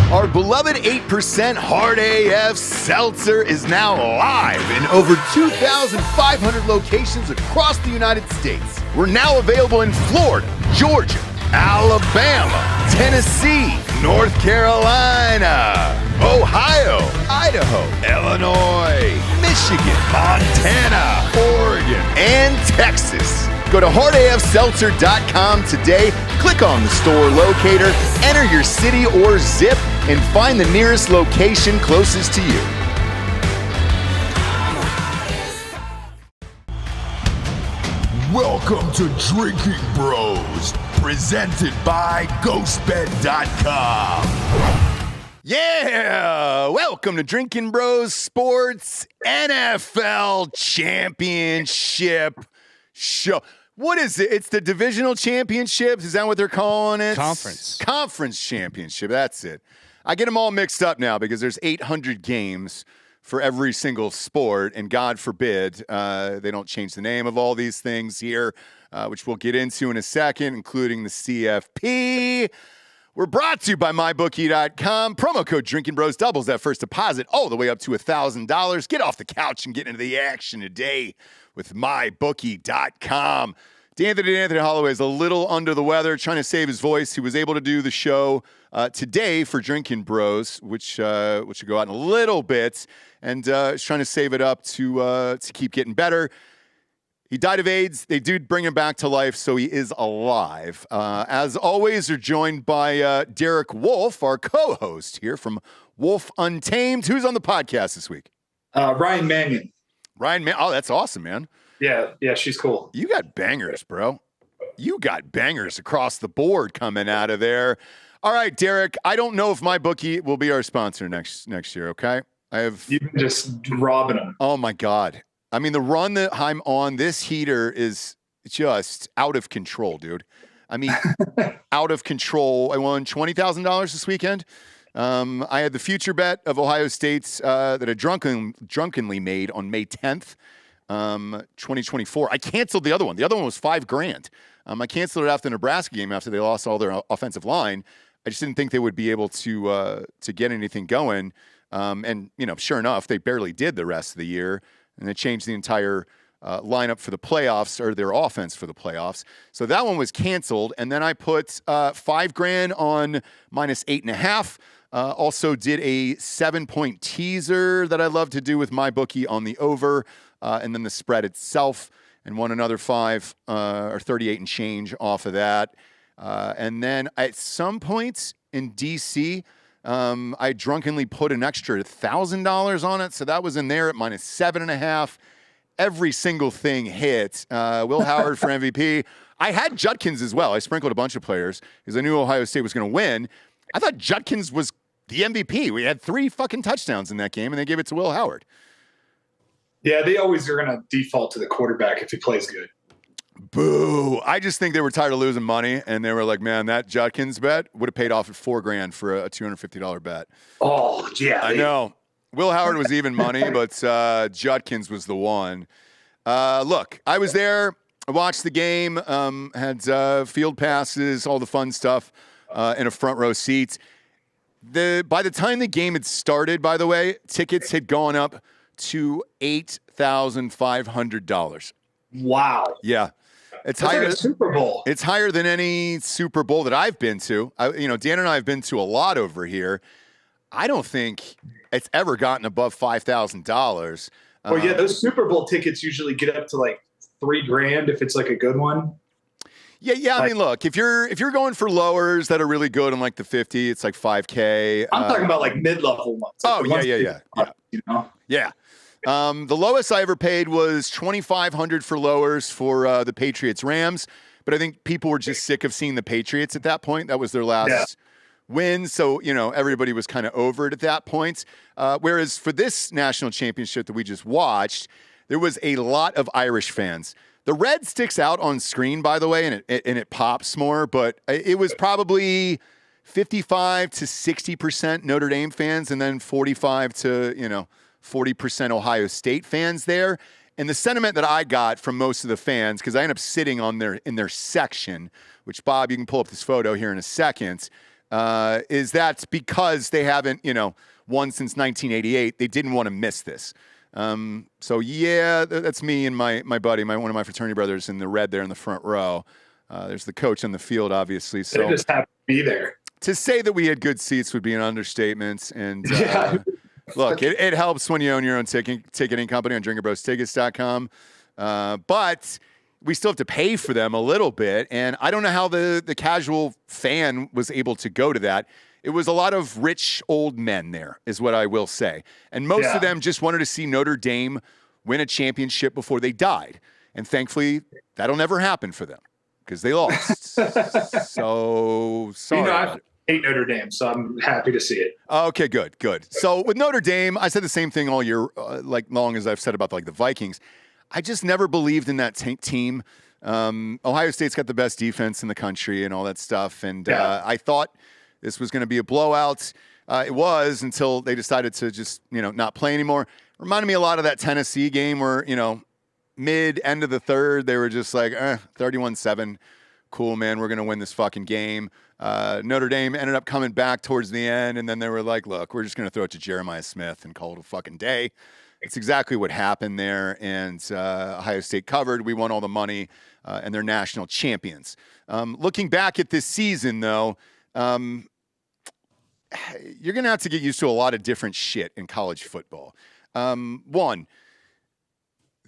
Our beloved 8% Hard AF Seltzer is now live in over 2,500 locations across the United States. We're now available in Florida, Georgia, Alabama, Tennessee, North Carolina, Ohio, Idaho, Illinois, Michigan, Montana, Oregon, and Texas. Go to hardafseltzer.com today, click on the store locator, enter your city or zip, and find the nearest location closest to you. Welcome to Drinking Bros, presented by GhostBed.com. Yeah! Welcome to Drinkin' Bros Sports NFL Championship Show. What is it? It's the divisional championships? Is that what they're calling it? Conference championship. That's it. I get them all mixed up now because there's 800 games for every single sport, and God forbid they don't change the name of all these things here, which we'll get into in a second, including the CFP. We're brought to you by MyBookie.com. Promo code Drinkin' Bros doubles that first deposit all the way up to $1,000. Get off the couch and get into the action today with MyBookie.com. D'Anthony Holloway is a little under the weather, trying to save his voice. He was able to do the show today for Drinkin' Bros, which will go out in a little bit, and is trying to save it up to keep getting better. He died of AIDS. They did bring him back to life, so he is alive. As always, we're joined by Derek Wolfe, our co-host here from Wolf Untamed. Who's on the podcast this week? Ryan Mannion. Oh, that's awesome, man. Yeah, she's cool. You got bangers, bro. You got bangers across the board coming out of there. All right, Derek, I don't know if MyBookie will be our sponsor next year, okay? You've been just robbing them. Oh, my God. I mean, the run that I'm on, this heater is just out of control, dude. I mean, out of control. I won $20,000 this weekend. I had the future bet of Ohio State's that I drunkenly made on May 10th, 2024. I canceled the other one. The other one was $5,000. I canceled it after the Nebraska game after they lost all their offensive line. I just didn't think they would be able to get anything going. And, sure enough, they barely did the rest of the year. And they changed the entire lineup for the playoffs, or their offense for the playoffs. So that one was canceled. And then I put $5,000 on -8.5. Also did a 7-point teaser that I love to do with MyBookie on the over, and then the spread itself, and won another 5 or 38 and change off of that. And then at some points in DC, I drunkenly put an extra $1,000 on it, so that was in there at -7.5. Every single thing hit. Will Howard for MVP. I had Judkins as well. I sprinkled a bunch of players because I knew Ohio State was going to win. I thought Judkins was the MVP. We had 3 fucking touchdowns in that game, and they gave it to Will Howard. Yeah, they always are going to default to the quarterback if he plays good. Boo. I just think they were tired of losing money, and they were like, man, that Judkins bet would have paid off at $4,000 for a $250 bet. Oh, yeah. I know. Will Howard was even money, but Judkins was the one. Look, I was there. I watched the game, had field passes, all the fun stuff in a front row seat. By the time the game had started, by the way, tickets had gone up to $8,500. Wow. Yeah. It's That's higher like a Super Bowl. It's higher than any Super Bowl that I've been to. Dan and I have been to a lot over here. I don't think it's ever gotten above $5,000. Well, yeah, those Super Bowl tickets usually get up to like $3,000 if it's like a good one. Yeah. I mean, look, if you're going for lowers that are really good on like the 50, it's like $5,000. I'm talking about like mid-level ones. Like yeah. You know? Yeah. The lowest I ever paid was $2,500 for lowers for the Patriots Rams, but I think people were just sick of seeing the Patriots at that point. That was their last win, so everybody was kind of over it at that point. Whereas for this national championship that we just watched, there was a lot of Irish fans. The red sticks out on screen, by the way, and it pops more, but it was probably 55 to 60% Notre Dame fans, and then 45 to 40% Ohio State fans there. And the sentiment that I got from most of the fans, because I ended up sitting in their section, which, Bob, you can pull up this photo here in a second. is that because they haven't, won since 1988, they didn't want to miss this. So yeah, that's me and my buddy, one of my fraternity brothers in the red there in the front row. There's the coach on the field, obviously. So they just happened to be there. To say that we had good seats would be an understatement. And look, it helps when you own your own ticketing company on drinkinbrostickets.com. But we still have to pay for them a little bit. And I don't know how the casual fan was able to go to that. It was a lot of rich old men there, is what I will say. And most of them just wanted to see Notre Dame win a championship before they died. And thankfully, that'll never happen for them because they lost. So, sorry. I hate Notre Dame, so I'm happy to see it. Okay, good. So, with Notre Dame, I said the same thing all year, long as I've said about the Vikings. I just never believed in that team. Ohio State's got the best defense in the country and all that stuff. And I thought this was going to be a blowout. It was until they decided to just, not play anymore. Reminded me a lot of that Tennessee game where, end of the third, they were just like, 31-7. Cool, man, we're going to win this fucking game. Notre Dame ended up coming back towards the end, and then they were like, look, we're just going to throw it to Jeremiah Smith and call it a fucking day. It's exactly what happened there, and Ohio State covered. We won all the money, and they're national champions. Looking back at this season, though, you're going to have to get used to a lot of different shit in college football. One,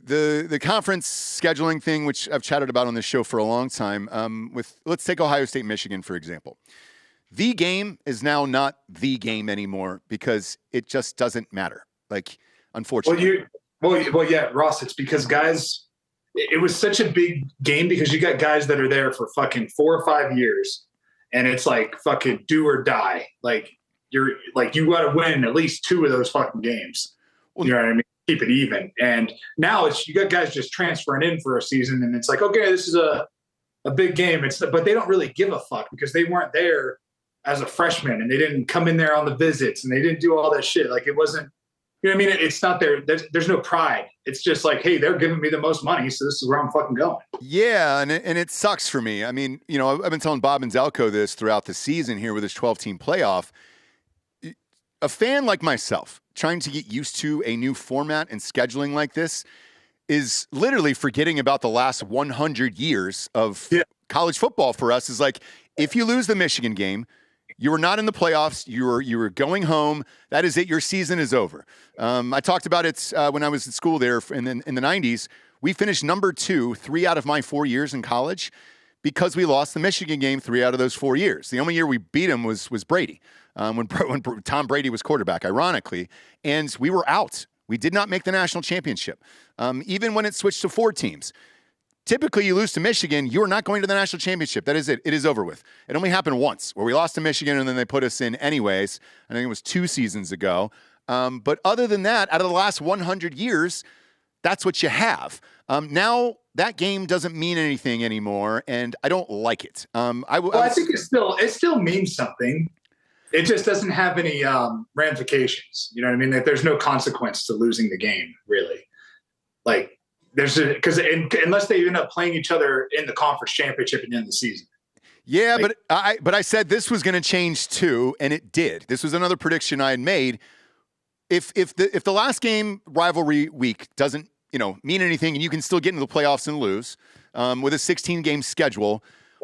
the conference scheduling thing, which I've chatted about on this show for a long time, let's take Ohio State, Michigan, for example. The game is now not the game anymore because it just doesn't matter. Unfortunately. Well, yeah, Ross, it's because guys, it was such a big game because you got guys that are there for fucking 4 or 5 years. And it's like fucking do or die. You got to win at least 2 of those fucking games. You know what I mean? Keep it even. And now you got guys just transferring in for a season, and it's like, okay, this is a big game. But they don't really give a fuck because they weren't there as a freshman, and they didn't come in there on the visits, and they didn't do all that shit. It wasn't. You know what I mean? It's not there. There's no pride. It's just like, hey, they're giving me the most money, so this is where I'm fucking going. Yeah, and it sucks for me. I mean, I've been telling Bob and Zelko this throughout the season here with this 12-team playoff. A fan like myself, trying to get used to a new format and scheduling like this is literally forgetting about the last 100 years of college football for us. Is like, if you lose the Michigan game, you were not in the playoffs. You were going home. That is it. Your season is over. I talked about it when I was in school there in the 90s. We finished number 2 3 out of my 4 years in college because we lost the Michigan game 3 out of those 4 years. The only year we beat him was Brady, when Tom Brady was quarterback, ironically. And we were out. We did not make the national championship. Even when it switched to 4 teams. Typically, you lose to Michigan, you are not going to the national championship. That is it. It is over with. It only happened once, where we lost to Michigan and then they put us in anyways. I think it was 2 seasons ago. But other than that, out of the last 100 years, that's what you have. Now, that game doesn't mean anything anymore, and I don't like it. I think it still means something. It just doesn't have any ramifications. You know what I mean? There's no consequence to losing the game, really. Because unless they end up playing each other in the conference championship at the end of the season. Yeah, but I said this was going to change too, and it did. This was another prediction I had made. If the last game rivalry week doesn't mean anything, and you can still get into the playoffs and lose with a 16-game schedule,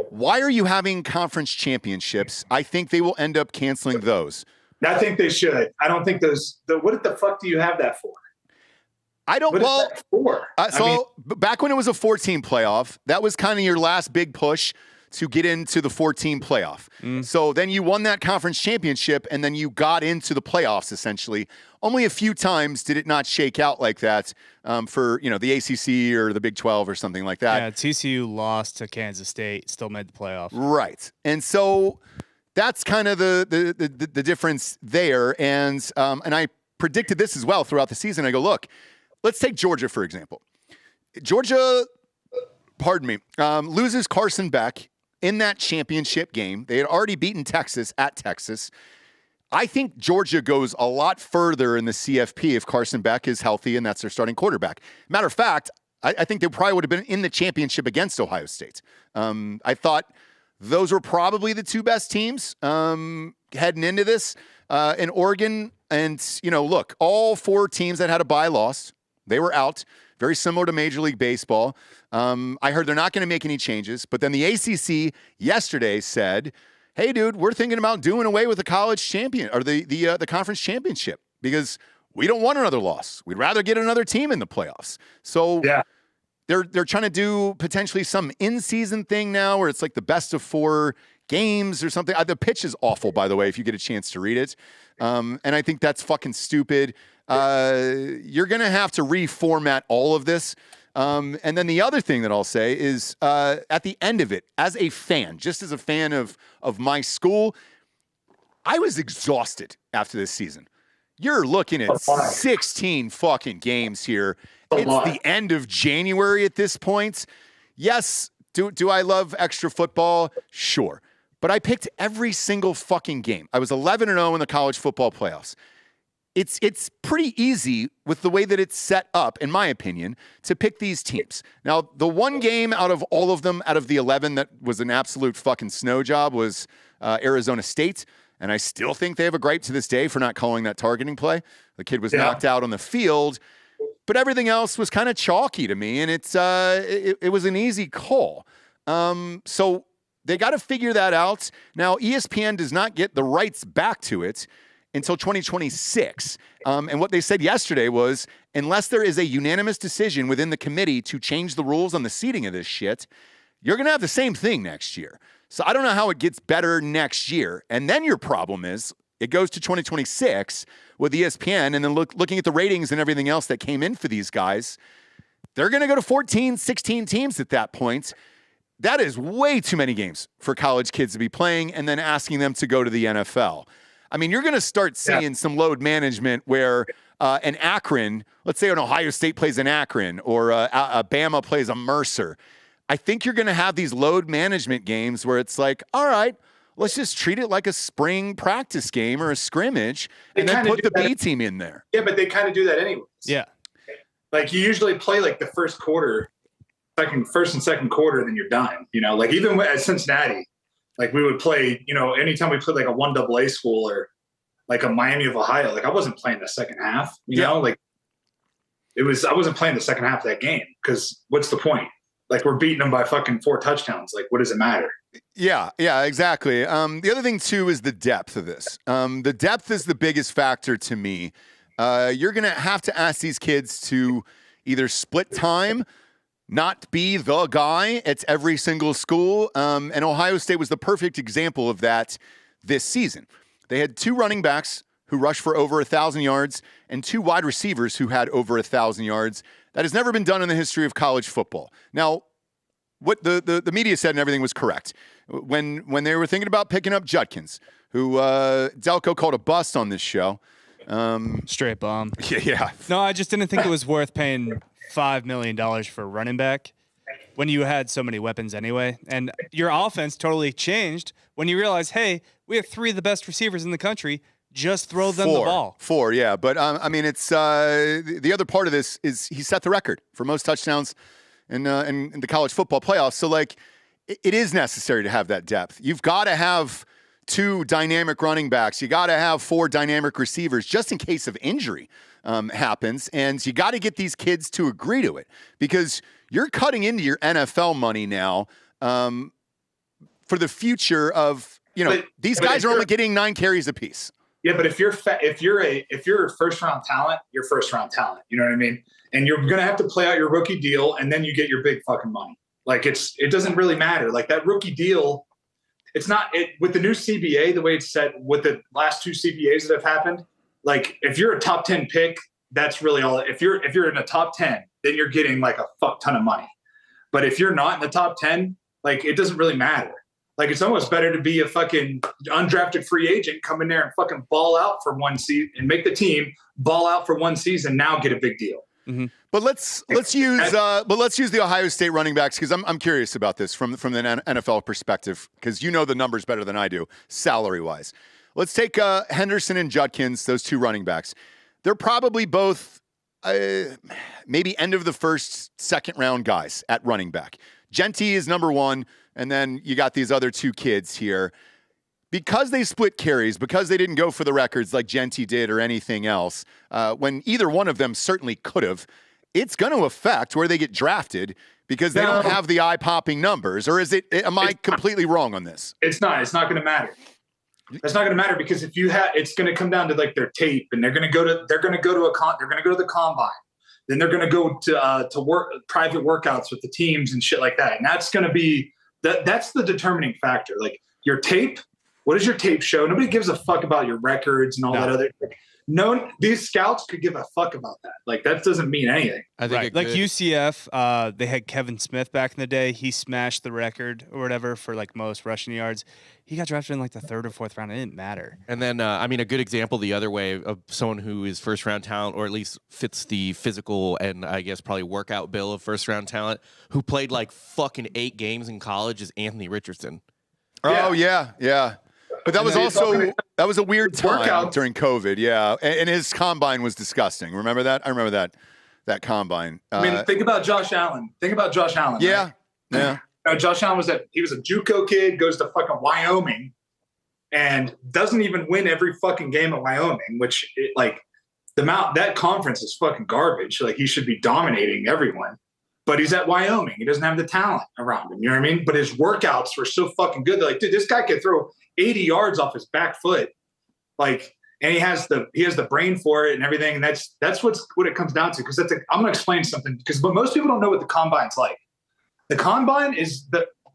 why are you having conference championships? I think they will end up canceling those. I think they should. I don't think those. What the fuck do you have that for? I don't. What is that for? Back when it was a 14 playoff, that was kind of your last big push to get into the 14 playoff. So then you won that conference championship, and then you got into the playoffs, essentially. Only a few times did it not shake out like that for, the ACC or the Big 12 or something like that. Yeah, TCU lost to Kansas State, still made the playoff. Right. And so that's kind of the difference there. And I predicted this as well throughout the season. I go, look, let's take Georgia, for example. Georgia, loses Carson Beck in that championship game. They had already beaten Texas at Texas. I think Georgia goes a lot further in the CFP if Carson Beck is healthy and that's their starting quarterback. Matter of fact, I think they probably would have been in the championship against Ohio State. I thought those were probably the two best teams heading into this. In Oregon, and, look, all four teams that had a bye lost. They were out, very similar to Major League Baseball. I heard they're not going to make any changes, but then the ACC yesterday said, hey, dude, we're thinking about doing away with the college champion or the conference championship because we don't want another loss. We'd rather get another team in the playoffs. So they're trying to do potentially some in-season thing now where it's like the best of 4 games or something. The pitch is awful, by the way, if you get a chance to read it. And I think that's fucking stupid. You're going to have to reformat all of this. And then the other thing that I'll say is at the end of it, as a fan, just as a fan of my school, I was exhausted after this season. You're looking at 16 fucking games here. It's the end of January at this point. Yes, do I love extra football? Sure. But I picked every single fucking game. I was 11-0 in the college football playoffs. It's pretty easy with the way that it's set up, in my opinion, to pick these teams. Now, the one game out of all of them, out of the 11 that was an absolute fucking snow job was Arizona State. And I still think they have a gripe to this day for not calling that targeting play. The kid was knocked out on the field. But everything else was kind of chalky to me, and it was an easy call. So they got to figure that out. Now, ESPN does not get the rights back to it until 2026. And what they said yesterday was, unless there is a unanimous decision within the committee to change the rules on the seating of this shit, you're going to have the same thing next year. So I don't know how it gets better next year. And then your problem is it goes to 2026 with ESPN, and then looking at the ratings and everything else that came in for these guys, they're going to go to 14, 16 teams at that point. That is way too many games for college kids to be playing and then asking them to go to the NFL. I mean, you're going to start seeing some load management where an Akron, let's say an Ohio State plays an Akron or a Bama plays a Mercer. I think you're going to have these load management games where it's like, all right, let's just treat it like a spring practice game or a scrimmage and then put the B team in there. Yeah, but they kind of do that anyways. Yeah. Like you usually play like the first and second quarter, then you're done. Like even at Cincinnati, like we would play, anytime we played like a 1AA school or like a Miami of Ohio, like I wasn't playing the second half, you know, like I wasn't playing the second half of that game because what's the point? Like we're beating them by fucking 4 touchdowns. Like what does it matter? Yeah, exactly. The other thing too is the depth of this. The depth is the biggest factor to me. You're going to have to ask these kids to either split time, not be the guy at every single school. And Ohio State was the perfect example of that this season. They had 2 running backs who rushed for over 1,000 yards and 2 wide receivers who had over 1,000 yards. That has never been done in the history of college football. Now, what the media said and everything was correct. When they were thinking about picking up Judkins, who Delco called a bust on this show. Straight bomb. Yeah. No, I just didn't think it was worth paying $5 million for a running back when you had so many weapons anyway. And your offense totally changed when you realize, hey, we have 3 of the best receivers in the country. Just throw them the ball. 4, yeah. But, I mean, it's the other part of this is he set the record for most touchdowns in the college football playoffs. So, like, it is necessary to have that depth. You've got to have 2 dynamic running backs. You got to have 4 dynamic receivers just in case of injury happens. And you got to get these kids to agree to it because you're cutting into your NFL money now for the future of, these guys are only getting 9 carries apiece. Yeah, but if you're a first round talent, you're first round talent. You know what I mean? And you're gonna have to play out your rookie deal, and then you get your big fucking money. Like it doesn't really matter. Like that rookie deal, it's not with the new CBA the way it's set with the last 2 CBAs that have happened. Like if you're a top 10 pick, that's really all. If you're in a top 10, then you're getting like a fuck ton of money. But if you're not in the top 10, like it doesn't really matter. Like, it's almost better to be a fucking undrafted free agent, come in there and fucking ball out for 1 season and make the team ball out for 1 season. Now get a big deal. Mm-hmm. But let's use the Ohio State running backs because I'm curious about this from the NFL perspective because you know the numbers better than I do salary wise. Let's take Henderson and Judkins, those 2 running backs. They're probably both maybe end of the first, second round guys at running back. Genty is number 1. and then you got these other two kids here. Because they split carries, because they didn't go for the records like Genty did or anything else, when either one of them certainly could have, it's going to affect where they get drafted because they don't have the eye-popping numbers. Or am I completely wrong on this? It's not. It's not going to matter. It's not going to matter because it's going to come down to like their tape, and they're going to go to the combine. Then they're going to go to work private workouts with the teams and shit like that. And that's going to be that's the determining factor. Like your tape. What does your tape show? Nobody gives a fuck about your records and all that other. No, these scouts could give a fuck about that. Like that doesn't mean anything. I think like UCF, they had Kevin Smith back in the day. He smashed the record or whatever for like most rushing yards. He got drafted in like the 3rd or 4th round. It didn't matter. And then, I mean, a good example the other way of someone who is first-round talent, or at least fits the physical and I guess probably workout bill of first-round talent, who played like fucking 8 games in college, is Anthony Richardson. Oh yeah. But that was a weird time during COVID, yeah. And his combine was disgusting. Remember that? I remember that combine. I mean, think about Josh Allen. Yeah, right? Yeah. Josh Allen was a JUCO kid, goes to fucking Wyoming, and doesn't even win every fucking game at Wyoming. Which that conference is fucking garbage. Like he should be dominating everyone. But he's at Wyoming. He doesn't have the talent around him. You know what I mean? But his workouts were so fucking good. They're like, dude, this guy could throw 80 yards off his back foot. Like, and he has the brain for it and everything. And that's what it comes down to. Because I'm gonna explain something because most people don't know what the combine's like. The combine is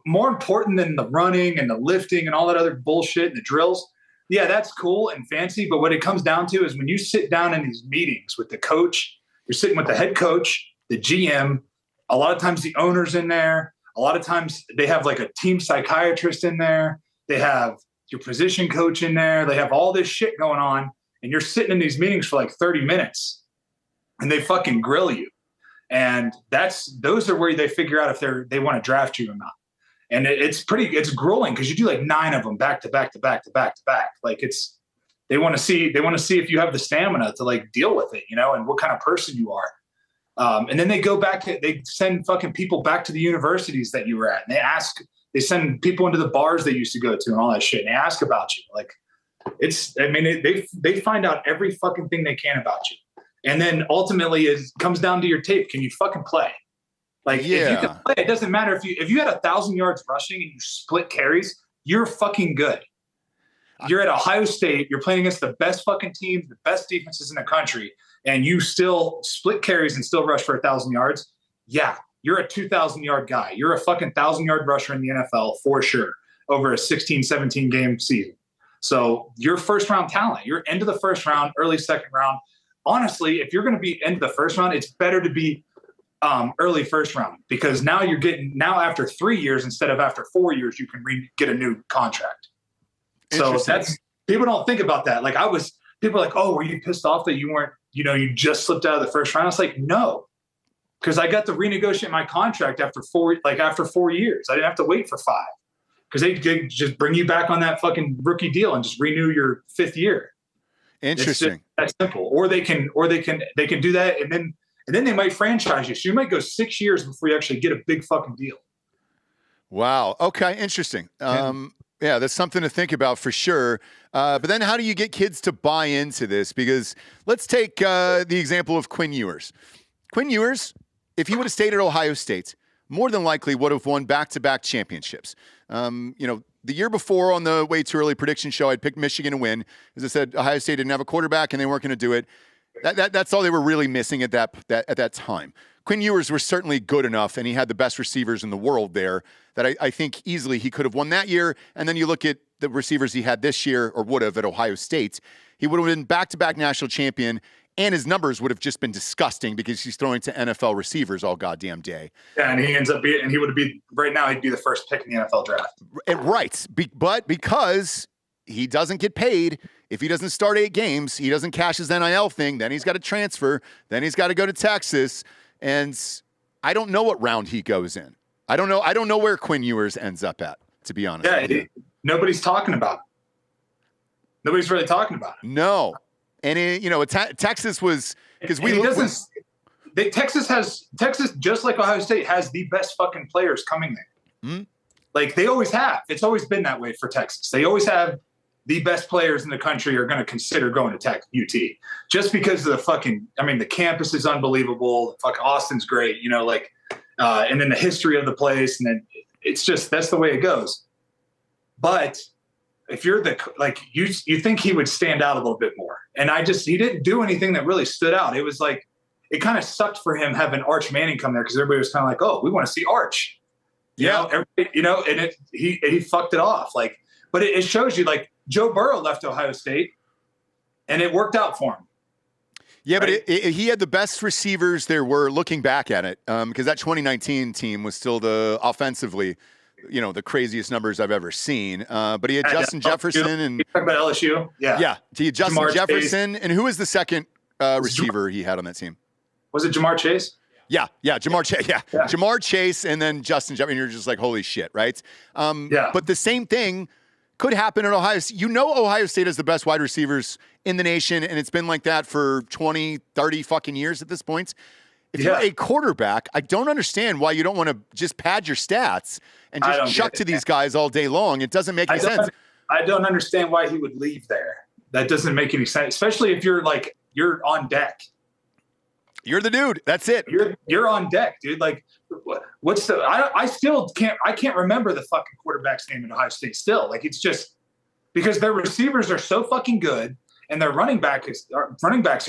more important than the running and the lifting and all that other bullshit and the drills. Yeah, that's cool and fancy. But what it comes down to is when you sit down in these meetings with the coach, you're sitting with the head coach, the GM. A lot of times the owner's in there. A lot of times they have like a team psychiatrist in there. They have your position coach in there. They have all this shit going on. And you're sitting in these meetings for like 30 minutes and they fucking grill you. And those are where they figure out if they want to draft you or not. And it's grueling because you do like 9 of them back to back to back to back to back. Like they want to see if you have the stamina to like deal with it, and what kind of person you are. And then they send fucking people back to the universities that you were at. And they send people into the bars they used to go to and all that shit. And they ask about you. Like they find out every fucking thing they can about you. And then ultimately it comes down to your tape. Can you fucking play? Like if you can play, it doesn't matter if you had 1,000 yards rushing and you split carries, you're fucking good. You're at Ohio State. You're playing against the best fucking teams, the best defenses in the country. And you still split carries and still rush for 1,000 yards, yeah, you're a 2,000-yard guy. You're a fucking 1,000-yard rusher in the NFL for sure over a 16, 17-game season. So you're first-round talent. You're into the first round, early second round. Honestly, if you're going to be into the first round, it's better to be early first round because now after 3 years instead of after 4 years, you can get a new contract. So people don't think about that. Like people are like, oh, were you pissed off that you weren't, you just slipped out of the first round? I was like, no, because I got to renegotiate my contract after 4 years. I didn't have to wait for 5 because they just bring you back on that fucking rookie deal and just renew your 5th year. Interesting. That's simple. Or they can do that and then they might franchise you. So you might go 6 years before you actually get a big fucking deal. Wow. Okay. Interesting. Yeah, that's something to think about for sure. But then how do you get kids to buy into this? Because let's take the example of Quinn Ewers. Quinn Ewers, if he would have stayed at Ohio State, more than likely would have won back-to-back championships. The year before on the Way Too Early prediction show, I'd picked Michigan to win. As I said, Ohio State didn't have a quarterback and they weren't going to do it. That's all they were really missing at that time. Quinn Ewers was certainly good enough, and he had the best receivers in the world there, that I think easily he could have won that year. And then you look at the receivers he had this year, or would have at Ohio State, he would have been back-to-back national champion, and his numbers would have just been disgusting because he's throwing to NFL receivers all goddamn day. Yeah, and he ends up being, and he would be, right now, he'd be the first pick in the NFL draft. Right, but because he doesn't get paid, if he doesn't start 8 games, he doesn't cash his NIL thing, then he's got to transfer, then he's got to go to Texas, and I don't know what round he goes in. I don't know where Quinn Ewers ends up at, to be honest. Yeah, nobody's talking about it. Nobody's really talking about it. No. And Texas was, because Texas, just like Ohio State, has the best fucking players coming there. Mm-hmm. Like they always have. It's always been that way for Texas. They always have the best players in the country are going to consider going to UT just because of the campus is unbelievable. Fucking Austin's great, and then the history of the place. And then it's just, that's the way it goes. But if you're you think he would stand out a little bit more. And he didn't do anything that really stood out. It was like, it kind of sucked for him having Arch Manning come there because everybody was kind of like, oh, we want to see Arch. He fucked it off. But it shows you, Joe Burrow left Ohio State, and it worked out for him. Yeah, right? But he had the best receivers there were, looking back at it, because that 2019 team was still offensively, the craziest numbers I've ever seen. But he had Justin Jefferson and you're talking about LSU. Yeah. He had Justin Jamar Jefferson, Chase. and who was the second receiver he had on that team? Was it Jamar Chase? Yeah, Jamar Chase. Yeah, Jamar Chase, and then Justin Jefferson. You're just like, holy shit, right? But the same thing could happen at Ohio State. Ohio State has the best wide receivers in the nation, and it's been like that for 20, 30 fucking years at this point. If you're a quarterback, I don't understand why you don't want to just pad your stats and just chuck to these guys all day long. It doesn't make any sense. I don't understand why he would leave there. That doesn't make any sense, especially if you're on deck. You're the dude. That's it. You're on deck, dude. What's the? I still can't remember the fucking quarterback's name in Ohio State. Still, it's just because their receivers are so fucking good and their running backs are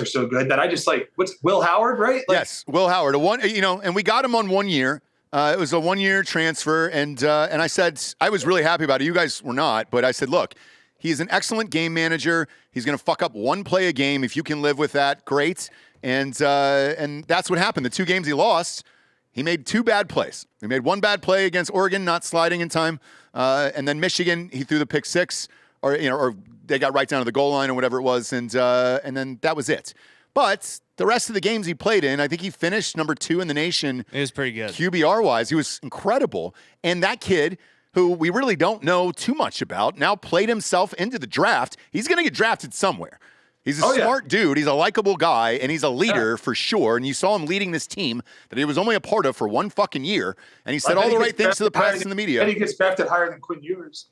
so good that I just what's Will Howard, right? Yes, Will Howard. And we got him on 1 year. It was a 1 year transfer, and I said I was really happy about it. You guys were not, but I said, look. He's an excellent game manager. He's going to fuck up one play a game. If you can live with that, great. And that's what happened. The 2 games he lost, he made 2 bad plays. He made 1 bad play against Oregon, not sliding in time. And then Michigan, he threw the pick 6, or they got right down to the goal line or whatever it was. And then that was it. But the rest of the games he played in, I think he finished number 2 in the nation. It was pretty good. QBR-wise, he was incredible. And that kid, who we really don't know too much about, now played himself into the draft. He's going to get drafted somewhere. He's a smart dude. He's a likable guy, and he's a leader for sure. And you saw him leading this team that he was only a part of for 1 fucking year. And he said all the right things to the press and the media. I bet he gets drafted higher than Quinn Ewers.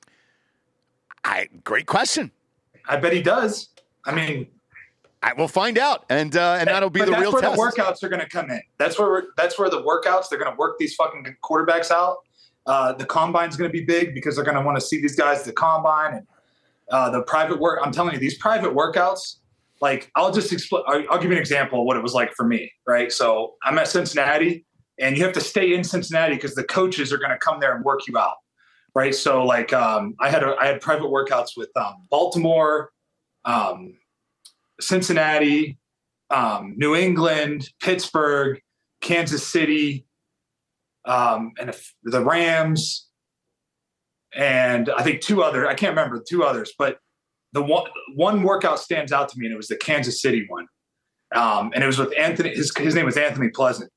Great question. I bet he does. I mean, we'll find out, and that'll be the real test. That's where the workouts are going to come in. That's where the workouts. They're going to work these fucking quarterbacks out. The combine's going to be big because they're going to want to see these guys at the combine and the private work. I'm telling you, these private workouts, I'll just explain. I'll give you an example of what it was like for me, right? So I'm at Cincinnati, and you have to stay in Cincinnati because the coaches are going to come there and work you out, right? So I had private workouts with Baltimore, Cincinnati, New England, Pittsburgh, Kansas City, and the Rams, and I think 2 other. I can't remember the 2 others, but the one workout stands out to me, and it was the Kansas City one, and it was with Anthony. His name was Anthony Pleasant,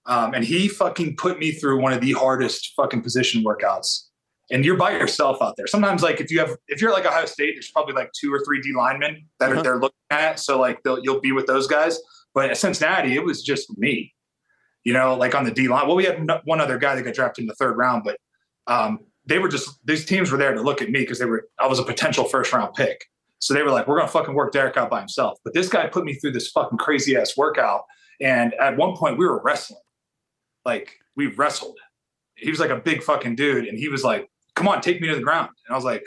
and he fucking put me through one of the hardest fucking position workouts. And you're by yourself out there. Sometimes, if you're like Ohio State, there's probably 2 or 3 D linemen that they're looking at, so you'll be with those guys. But at Cincinnati, it was just me. On the D line. Well, we had 1 other guy that got drafted in the 3rd round, but these teams were there to look at me because I was a potential 1st round pick. So they were like, we're going to fucking work Derek out by himself. But this guy put me through this fucking crazy ass workout. And at one point we were wrestling. We wrestled. He was a big fucking dude. And he was like, come on, take me to the ground. And I was like,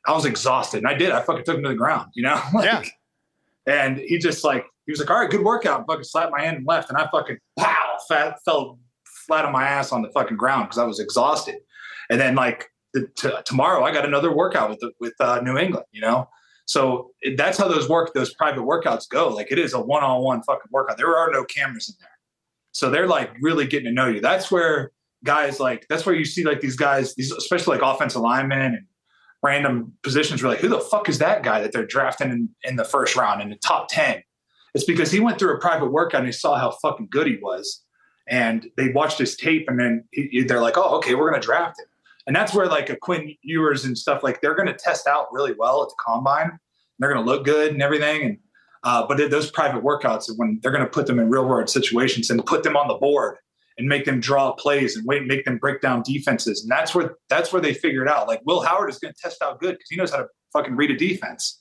I was exhausted. And I did. I fucking took him to the ground, Yeah. And he just he was like, all right, good workout. And fucking slapped my hand and left. And I fucking fell flat on my ass on the fucking ground because I was exhausted. And then tomorrow I got another workout with New England, So that's how those private workouts go. It is a one-on-one fucking workout. There are no cameras in there. So they're really getting to know you. That's where guys that's where you see these guys, especially offensive linemen and random positions. We're like, who the fuck is that guy that they're drafting in the 1st round in the top 10? It's because he went through a private workout and he saw how fucking good he was. And they watched his tape, and then they're like, oh, okay, we're going to draft him. And that's where a Quinn Ewers and stuff, they're going to test out really well at the combine. They're going to look good and everything. And but those private workouts, when they're going to put them in real world situations and put them on the board and make them draw plays and make them break down defenses. And that's where they figured out. Like Will Howard is going to test out good because he knows how to fucking read a defense.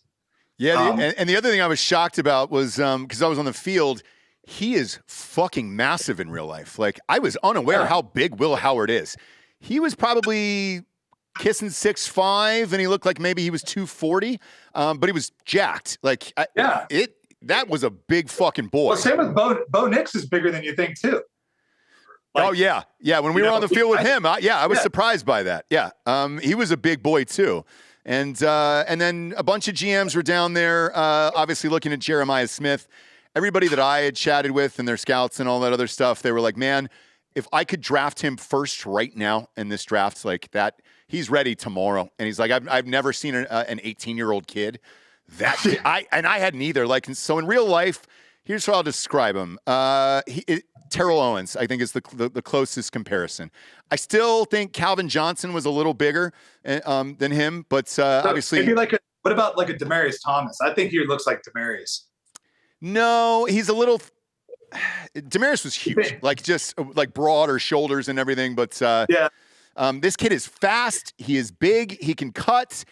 Yeah, and the other thing I was shocked about was because I was on the field, he is fucking massive in real life. Like, I was unaware how big Will Howard is. He was probably kissing 6'5", and he looked like maybe he was 240, but he was jacked. Like, that was a big fucking boy. Well, same with Bo Nix is bigger than you think too. Like, oh yeah. When we were on the field with him, I was surprised by that. Yeah, he was a big boy too. And then a bunch of GMs were down there, obviously looking at Jeremiah Smith. Everybody that I had chatted with and their scouts and all that other stuff, they were like, man, if I could draft him first right now in this draft, like that, he's ready tomorrow. And he's like, I've never seen an 18-year-old kid that I hadn't either. Like, so in real life, here's how I'll describe him. Terrell Owens, I think, is the closest comparison. I still think Calvin Johnson was a little bigger than him, but obviously. What about like a Demaryius Thomas? I think he looks like Demaryius. No, he's a little. Demaryius was huge, like just like broader shoulders and everything. But this kid is fast. He is big. He can cut.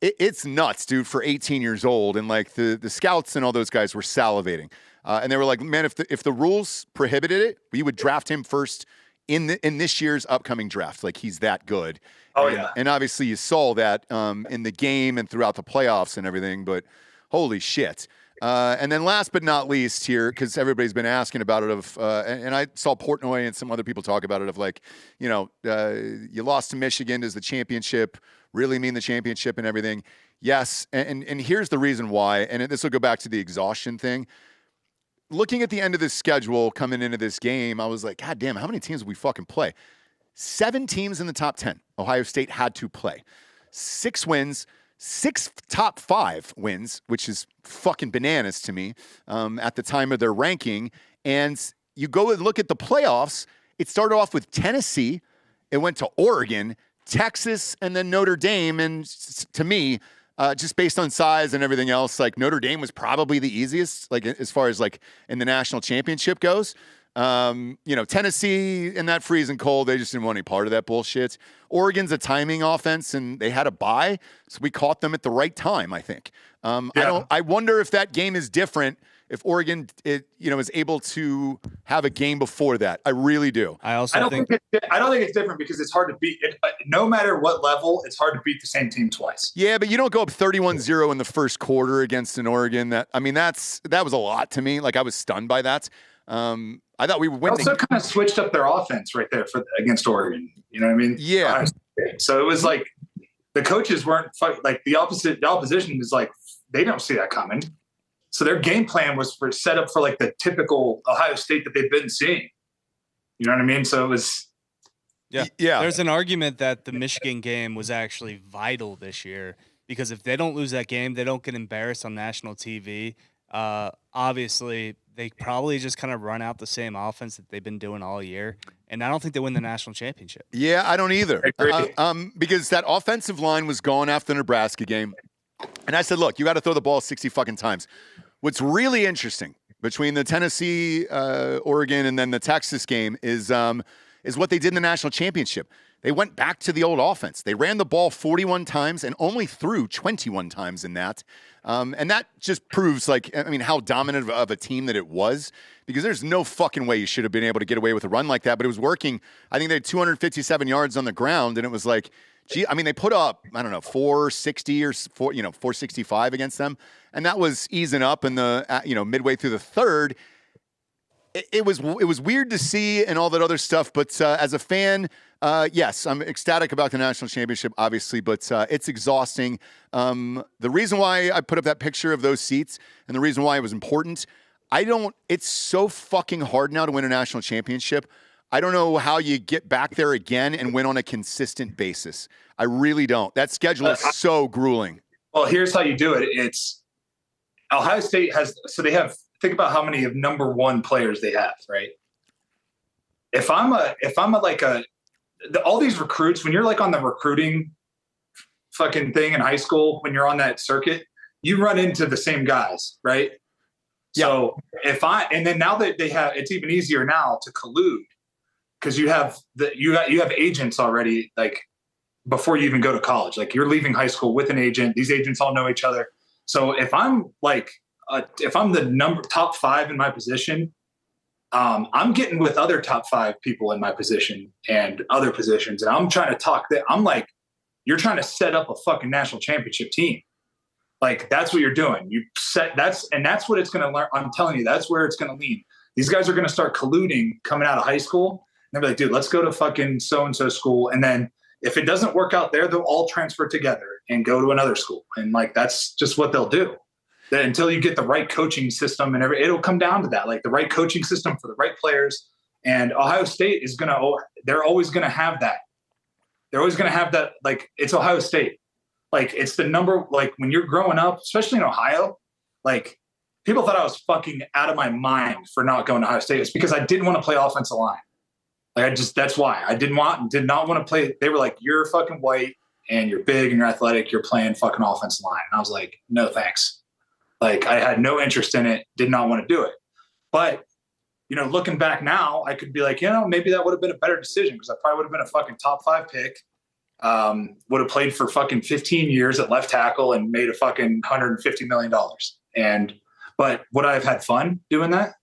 It's nuts, dude, for 18 years old. And like the scouts and all those guys were salivating. And they were like, man, if the rules prohibited it, we would draft him first in this year's upcoming draft. Like, he's that good. And obviously you saw that in the game and throughout the playoffs and everything, but holy shit. And then last but not least here, because everybody's been asking about it, and I saw Portnoy and some other people talk about it, of like, you lost to Michigan. Does the championship really mean the championship and everything? Yes. And here's the reason why, and this will go back to the exhaustion thing. Looking at the end of this schedule coming into this game, I was like, God damn, how many teams did we fucking play? 7 teams in the top 10 Ohio State had to play. 6 wins, 6 top 5 wins, which is fucking bananas to me at the time of their ranking. And you go and look at the playoffs, it started off with Tennessee, it went to Oregon, Texas, and then Notre Dame. And to me, just based on size and everything else, like Notre Dame was probably the easiest, like as far as like in the national championship goes. Tennessee in that freezing cold, they just didn't want any part of that bullshit. Oregon's a timing offense, and they had a bye, so we caught them at the right time, I think. I wonder if that game is different if Oregon, is able to have a game before that. I really do. I don't think it's different because it's hard to beat. No matter what level, it's hard to beat the same team twice. Yeah, but you don't go up 31-0 in the first quarter against an Oregon. That was a lot to me. Like, I was stunned by that. I thought we would win. Also, kind of switched up their offense right there against Oregon. You know what I mean? Yeah. So it was like the coaches weren't like the opposition is like they don't see that coming. So their game plan was set up for like the typical Ohio State that they've been seeing. You know what I mean? So it was. Yeah. There's an argument that the Michigan game was actually vital this year because if they don't lose that game, they don't get embarrassed on national TV. Obviously, they probably just kind of run out the same offense that they've been doing all year, and I don't think they win the national championship. Yeah, I don't either. Because that offensive line was gone after the Nebraska game, and I said, look, you got to throw the ball 60 fucking times. What's really interesting between the Tennessee, Oregon, and then the Texas game is what they did in the national championship. They went back to the old offense. They ran the ball 41 times and only threw 21 times in that. And that just proves, how dominant of a team that it was, because there's no fucking way you should have been able to get away with a run like that. But it was working. I think they had 257 yards on the ground, and it was like, they put up, 460 or 465 against them. And that was easing up in the, midway through the third. It was weird to see and all that other stuff. But as a fan, yes, I'm ecstatic about the national championship, obviously, but it's exhausting. The reason why I put up that picture of those seats and the reason why it was important, it's so fucking hard now to win a national championship. I don't know how you get back there again and win on a consistent basis. I really don't. That schedule is so grueling. Well, here's how you do it. It's Ohio State think about how many of number 1 players they have, right? If I'm all these recruits, when you're like on the recruiting fucking thing in high school, when you're on that circuit, you run into the same guys, right? Yeah. So and then now that they have, it's even easier now to collude. because you have agents already, like before you even go to college. Like you're leaving high school with an agent. These agents all know each other. So if I'm the top 5 in my position, I'm getting with other top 5 people in my position and other positions, and I'm trying to talk that. I'm like, you're trying to set up a fucking national championship team. Like that's what you're doing. That's what it's going to learn. I'm telling you, that's where it's going to lead. These guys are going to start colluding coming out of high school. And they'll be like, dude, let's go to fucking so-and-so school. And then if it doesn't work out there, they'll all transfer together and go to another school. And like, that's just what they'll do. That until you get the right coaching system and it'll come down to that, like the right coaching system for the right players. And Ohio State they're always going to have that. They're always going to have that. Like it's Ohio State. Like it's the number, like when you're growing up, especially in Ohio, like people thought I was fucking out of my mind for not going to Ohio State. It's because I didn't want to play offensive line. Like that's why I did not want to play. They were like, you're fucking white and you're big and you're athletic. You're playing fucking offensive line. And I was like, no, thanks. Like I had no interest in it. Did not want to do it. But, looking back now, I could be like, maybe that would have been a better decision because I probably would have been a fucking top 5 pick. Would have played for fucking 15 years at left tackle and made a fucking $150 million. But would I have had fun doing that?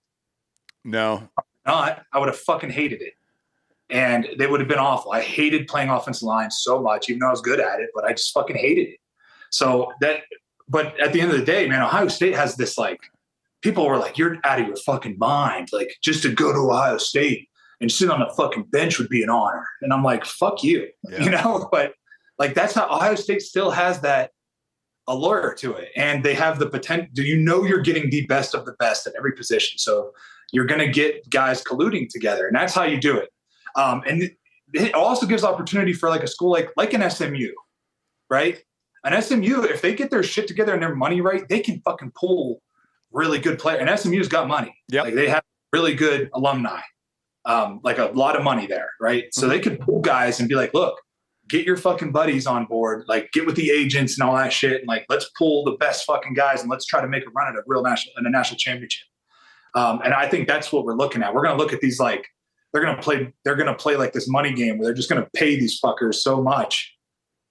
No. Not. I would have fucking hated it. And they would have been awful. I hated playing offensive line so much, even though I was good at it, but I just fucking hated it. But at the end of the day, man, Ohio State has this, like, people were like, you're out of your fucking mind. Like, just to go to Ohio State and sit on the fucking bench would be an honor. And I'm like, fuck you, but like, that's how Ohio State still has that allure to it. And they have the potential. You're getting the best of the best at every position. So you're going to get guys colluding together, and that's how you do it. And it also gives opportunity for like a school like an SMU, right? An SMU, if they get their shit together and their money right, they can fucking pull really good players. And SMU's got money. Like they have really good alumni, like a lot of money there, right? So they could pull guys and be like, look, get your fucking buddies on board, like get with the agents and all that shit. And like, let's pull the best fucking guys and let's try to make a run at a national championship. And I think that's what we're looking at. We're going to look at these, like, they're going to play like this money game where they're just going to pay these fuckers so much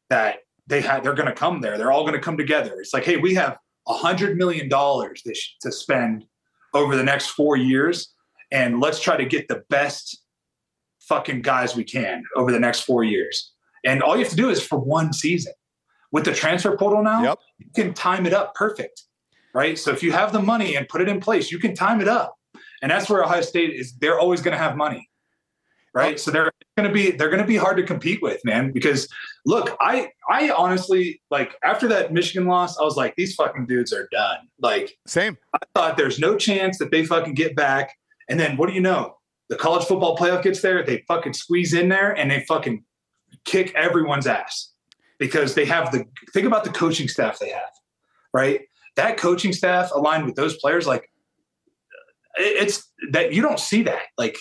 that they're going to come there. They're all going to come together. It's like, hey, we have $100 million to spend over the next 4 years. And let's try to get the best fucking guys we can over the next 4 years. And all you have to do is for one season. With the transfer portal now, you can time it up perfect, right? So if you have the money and put it in place, you can time it up. And that's where Ohio State is. They're always going to have money, right? So they're going to be hard to compete with, man. Because look, I honestly, like, after that Michigan loss, I was like, these fucking dudes are done. Like, same. I thought there's no chance that they fucking get back. And then what do you know? The college football playoff gets there. They fucking squeeze in there and they fucking kick everyone's ass because they have think about the coaching staff they have, right? That coaching staff aligned with those players, like, it's that you don't see that. Like,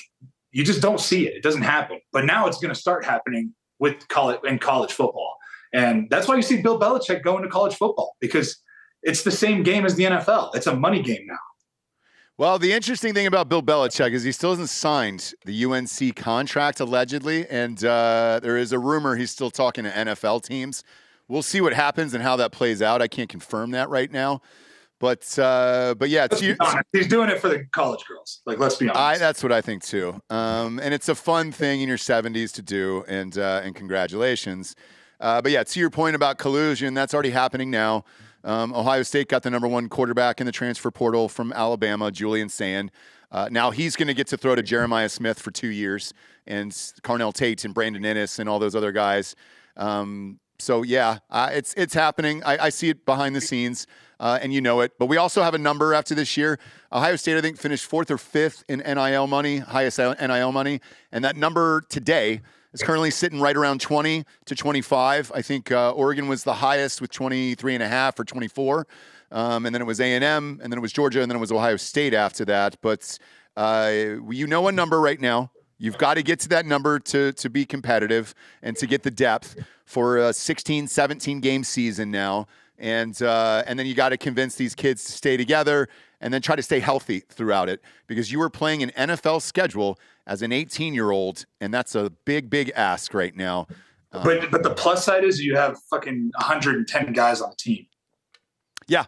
you just don't see it. It doesn't happen. But now it's going to start happening with college football. And that's why you see Bill Belichick going to college football, because it's the same game as the NFL. It's a money game now. Well, the interesting thing about Bill Belichick is he still hasn't signed the UNC contract, allegedly. And there is a rumor he's still talking to NFL teams. We'll see what happens and how that plays out. I can't confirm that right now. But yeah, he's doing it for the college girls. Like, let's be honest. That's what I think too. And it's a fun thing in your 70s to do. And congratulations. But yeah, to your point about collusion, that's already happening now. Ohio State got the #1 quarterback in the transfer portal from Alabama, Julian Sand. Now he's going to get to throw to Jeremiah Smith for 2 years, and Carnell Tate and Brandon Inniss and all those other guys. So yeah, it's happening. I see it behind the scenes, and you know it. But we also have a number after this year. Ohio State, I think, finished 4th or 5th in NIL money, highest NIL money, and that number today is currently sitting right around 20 to 25. I think Oregon was the highest with 23.5 or 24. And then it was A&M, and then it was Georgia, and then it was Ohio State after that. But you know a number right now. You've got to get to that number to be competitive and to get the depth for a 16, 17 game season now. And then you got to convince these kids to stay together and then try to stay healthy throughout it, because you were playing an NFL schedule as an 18-year-old, and that's a big, big ask right now. But the plus side is you have fucking 110 guys on the team. Yeah.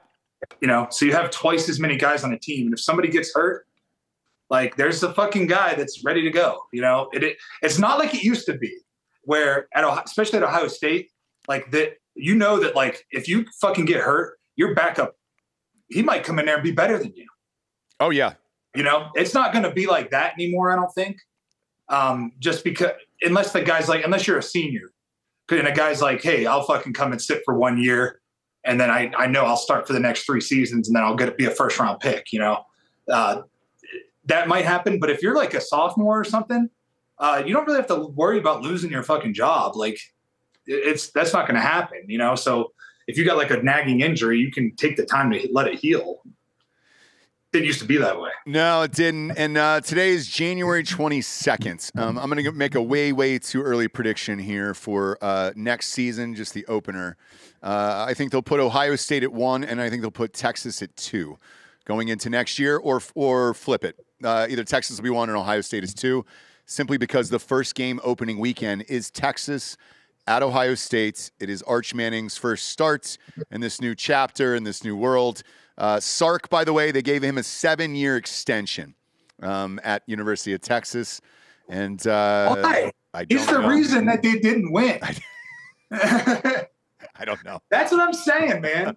So you have twice as many guys on a team. And if somebody gets hurt, like there's the fucking guy that's ready to go. It's not like it used to be where especially at Ohio State, like that, that like if you fucking get hurt, your backup, he might come in there and be better than you. Oh yeah. It's not going to be like that anymore. I don't think. Just because, unless you're a senior, and a guy's like, hey, I'll fucking come and sit for 1 year. And then I know I'll start for the next 3 seasons, and then I'll be a first round pick, that might happen. But if you're like a sophomore or something, you don't really have to worry about losing your fucking job. Like that's not going to happen, So if you got like a nagging injury, you can take the time to let it heal. It used to be that way. No, it didn't. And today is January 22nd. I'm going to make a way, way too early prediction here for next season, just the opener. I think they'll put Ohio State at 1, and I think they'll put Texas at 2 going into next year, or flip it. Either Texas will be 1 and Ohio State is 2, simply because the first game opening weekend is Texas at Ohio State. It is Arch Manning's first start in this new chapter, in this new world. Sark, by the way, they gave him a 7-year extension at University of Texas. And why? He's the reason that they didn't win. I don't know. That's what I'm saying, man.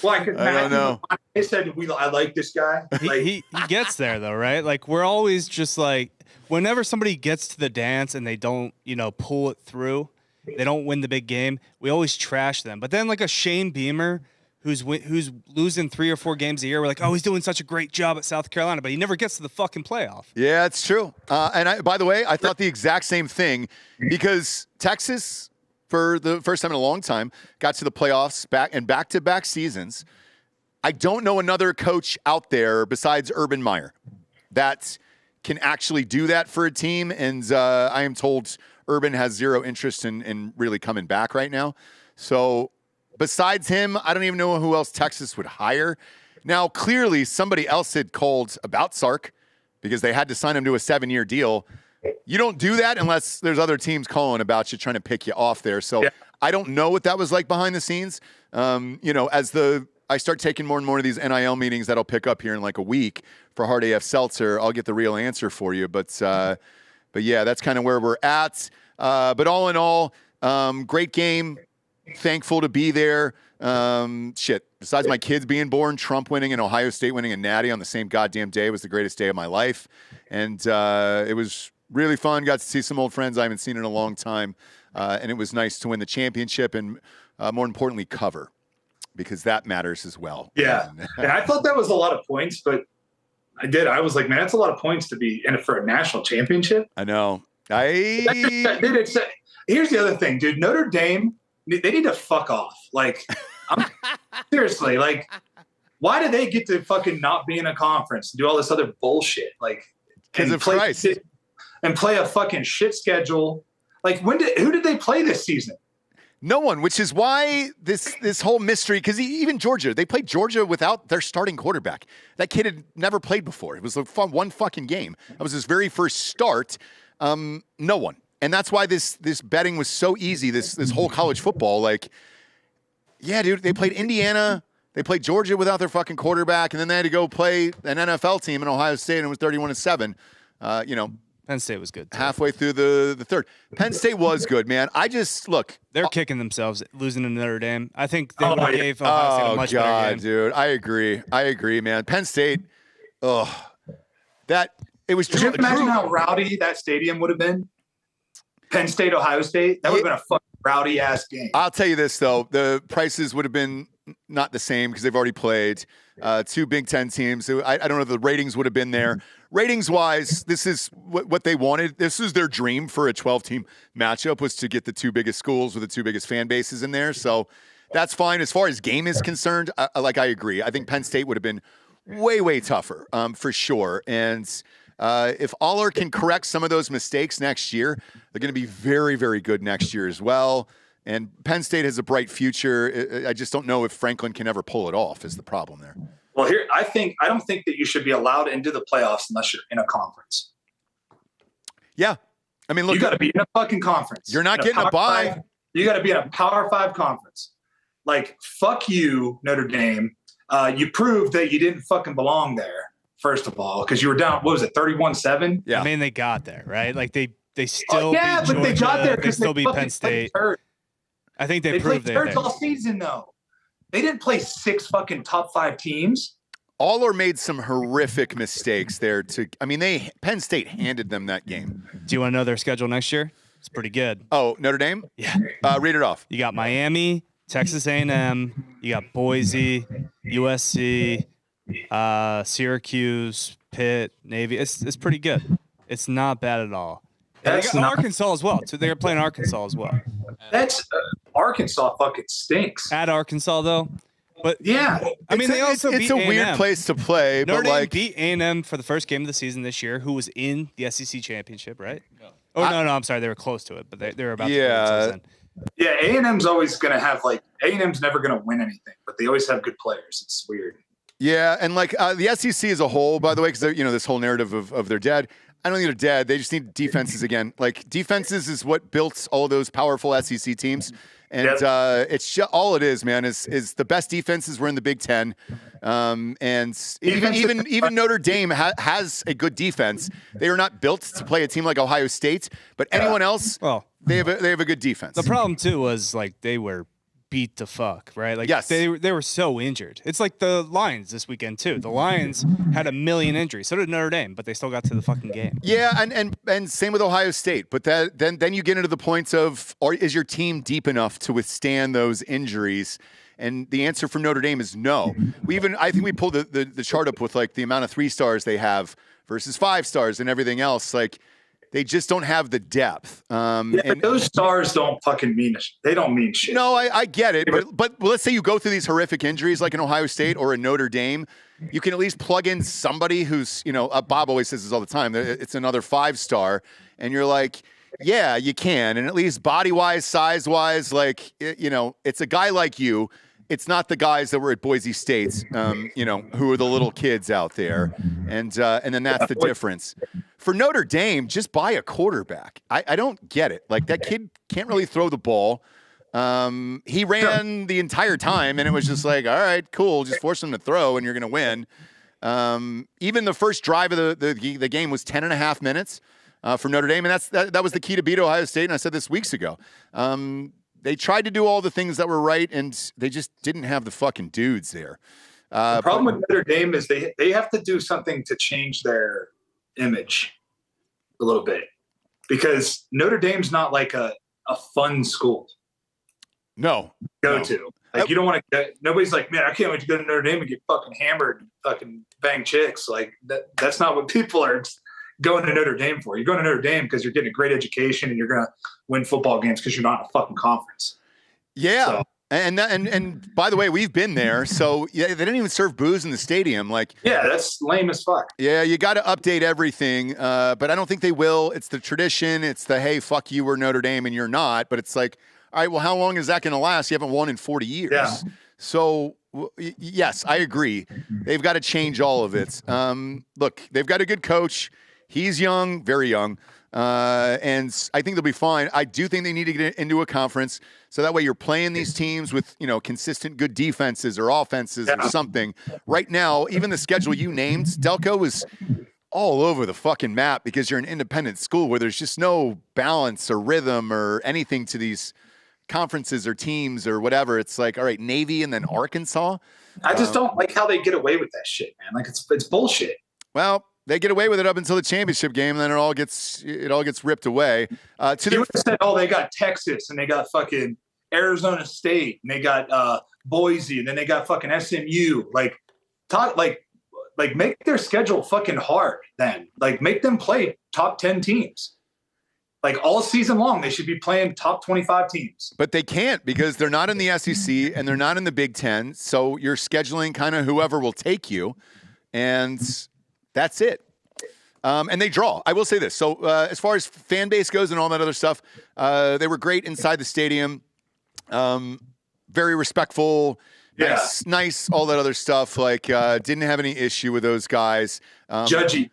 Well, I don't know. They said I like this guy. He gets there though, right? Like we're always just like, whenever somebody gets to the dance and they don't, pull it through, they don't win the big game, we always trash them. But then like a Shane Beamer who's losing 3 or 4 games a year, we're like, oh, he's doing such a great job at South Carolina, but he never gets to the fucking playoff. Yeah, it's true. And by the way, I thought the exact same thing, because Texas, for the first time in a long time, got to the playoffs back-to-back seasons. I don't know another coach out there besides Urban Meyer that can actually do that for a team. And I am told Urban has zero interest in really coming back right now. So besides him, I don't even know who else Texas would hire. Now, clearly, somebody else had called about Sark because they had to sign him to a 7-year deal. You don't do that unless there's other teams calling about you, trying to pick you off there. So yeah. I don't know what that was like behind the scenes. As I start taking more and more of these NIL meetings that'll pick up here in like a week for Hard AF Seltzer, I'll get the real answer for you. But yeah, that's kind of where we're at. But all in all, great game. Thankful to be there. Besides my kids being born, Trump winning and Ohio State winning a natty on the same goddamn day was the greatest day of my life. And it was really fun. Got to see some old friends I haven't seen in a long time. And it was nice to win the championship and more importantly, cover, because that matters as well. Yeah. And I thought that was a lot of points, but I was like, man, that's a lot of points to be in it for a national championship. I know. Here's the other thing, dude. Notre Dame, they need to fuck off. Like, seriously, like, why do they get to fucking not be in a conference and do all this other bullshit? Like, because of Christ. And play a fucking shit schedule. Like, who did they play this season? No one, which is why this whole mystery, because even Georgia, they played Georgia without their starting quarterback. That kid had never played before. It was one fucking game. That was his very first start. No one. And that's why this betting was so easy, this whole college football. Like, yeah, dude, they played Indiana. They played Georgia without their fucking quarterback, and then they had to go play an NFL team in Ohio State, and it was 31-7. Penn State was good, too. Halfway through the third. Penn State was good, man. They're kicking themselves losing to Notre Dame. I think they gave Ohio State a much better game. Dude. I agree, man. Penn State, it was true. Could you imagine how rowdy that stadium would have been? Penn State, Ohio State? That would have been a fucking rowdy-ass game. I'll tell you this, though. The prices would have been not the same because they've already played two Big Ten teams. So I don't know if the ratings would have been there. Ratings-wise, this is what they wanted. This was their dream for a 12-team matchup, was to get the two biggest schools with the two biggest fan bases in there. So that's fine. As far as game is concerned, I agree. I think Penn State would have been way, way tougher for sure. And if Aller can correct some of those mistakes next year, they're going to be very, very good next year as well. And Penn State has a bright future. I just don't know if Franklin can ever pull it off is the problem there. Well, I don't think that you should be allowed into the playoffs unless you're in a conference. Yeah. I mean, look, you got to be in a fucking conference. You're not getting a bye. You got to be in a Power 5 conference. Like, fuck you, Notre Dame. You proved that you didn't fucking belong there, first of all, because you were down, what was it, 31-7? Yeah. I mean, they got there, right? Like, they still beat but Georgia. they got there They still beat Penn State. I think they proved played thirds all season, though. They didn't play 6 fucking top 5 teams. Aller made some horrific mistakes there. Penn State handed them that game. Do you want to know their schedule next year? It's pretty good. Oh, Notre Dame? Yeah. Read it off. You got Miami, Texas A&M. You got Boise, USC, Syracuse, Pitt, Navy. It's pretty good. It's not bad at all. They got Arkansas as well. So they're playing Arkansas as well. That's Arkansas fucking stinks. At Arkansas though, but yeah, I mean it's a weird place to play. Notre but Dame like beat A&M for the first game of the season this year, who was in the SEC championship, right? No. Oh no, I'm sorry, they were close to it, but they were about to yeah. Yeah, A&M's always gonna have A&M's never gonna win anything, but they always have good players. It's weird. Yeah, and the SEC as a whole, by the way, because this whole narrative of they're dead. I don't think they're dead. They just need defenses again. Like, defenses is what built all those powerful SEC teams. And it's all it is, man, is the best defenses were in the Big Ten. And even Notre Dame has a good defense. They are not built to play a team like Ohio State, but anyone else, they have a good defense. The problem, too, was, they were beat to fuck, right? Like, yes. They were so injured. It's like the Lions this weekend, too. The Lions had 1 million injuries. So did Notre Dame, but they still got to the fucking game. Yeah, and same with Ohio State. But then you get into the points of, is your team deep enough to withstand those injuries? And the answer from Notre Dame is no. I think we pulled the chart up with the amount of 3 stars they have versus 5 stars and everything else. They just don't have the depth. And those stars don't fucking mean it. They don't mean shit. No, I get it. But let's say you go through these horrific injuries like in Ohio State or in Notre Dame. You can at least plug in somebody who's, Bob always says this all the time. It's another 5-star. And you're like, yeah, you can. And at least body-wise, size-wise, it's a guy like you. It's not the guys that were at Boise State, who are the little kids out there. And then that's the difference. For Notre Dame, just buy a quarterback. I don't get it. That kid can't really throw the ball. He ran the entire time, and it was just all right, cool. Just force him to throw, and you're going to win. Even the first drive of the game was 10.5 minutes for Notre Dame, and that was the key to beat Ohio State, and I said this weeks ago. They tried to do all the things that were right, and they just didn't have the fucking dudes there. The problem with Notre Dame is they have to do something to change their image a little bit, because Notre Dame's not a fun school. No. To. You don't want to nobody's like, man, I can't wait to go to Notre Dame and get fucking hammered and fucking bang chicks. That's not what people are going to Notre Dame for. You're going to Notre Dame because you're getting a great education and you're going to win football games because you're not in a fucking conference. Yeah. So. And by the way, we've been there. So yeah, they didn't even serve booze in the stadium. Yeah, that's lame as fuck. Yeah, you got to update everything. But I don't think they will. It's the tradition. It's the, hey, fuck you, we're Notre Dame and you're not. But it's all right, well, how long is that going to last? You haven't won in 40 years. Yeah. So yes, I agree. They've got to change all of it. Look, they've got a good coach. He's young, very young. And I think they'll be fine. I do think they need to get into a conference so that way you're playing these teams with, consistent good defenses or offenses or something. Right now, even the schedule you named, Delco, is all over the fucking map because you're an independent school where there's just no balance or rhythm or anything to these conferences or teams or whatever. It's all right, Navy and then Arkansas. I just don't like how they get away with that shit, man. It's bullshit. Well, they get away with it up until the championship game, and then it all gets ripped away. You would have said, they got Texas, and they got fucking Arizona State, and they got Boise, and then they got fucking SMU. Make their schedule fucking hard. Then, make them play top 10 teams. All season long, they should be playing top 25 teams. But they can't because they're not in the SEC and they're not in the Big Ten. So you're scheduling kind of whoever will take you, and that's it. And they draw. I will say this. So as far as fan base goes and all that other stuff, they were great inside the stadium. Very respectful. Nice, all that other stuff. Like, didn't have any issue with those guys. Judgy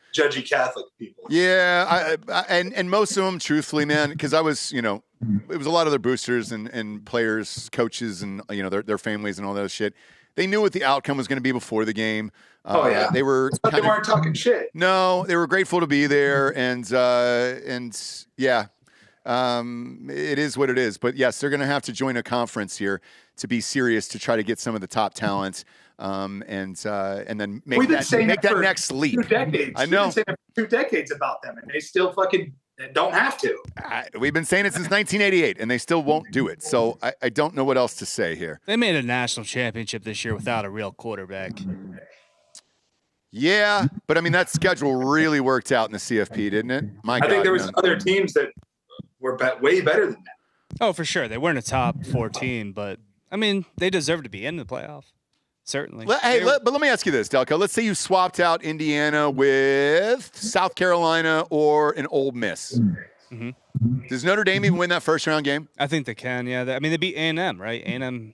Catholic people. Yeah, and most of them, truthfully, man, because I was, it was a lot of their boosters and players, coaches, and their families and all that shit. They knew what the outcome was going to be before the game. They were. They weren't talking shit. No, they were grateful to be there, and yeah. It is what it is, but yes, they're going to have to join a conference here to be serious to try to get some of the top talent, and then make that next leap. 2 decades. I know. We've been saying it for 2 decades about them, and they still fucking don't have to. We've been saying it since 1988, and they still won't do it. So I don't know what else to say here. They made a national championship this year without a real quarterback. Yeah, but I mean that schedule really worked out in the CFP, didn't it? I think there was other teams that were way better than that. Oh, for sure. They weren't a top 14, but I mean, they deserve to be in the playoff. Certainly. But let me ask you this, Delco. Let's say you swapped out Indiana with South Carolina or an Ole Miss. Mm-hmm. Does Notre Dame even win that first round game? I think they can, yeah. I mean, they beat A&M, right? A&M,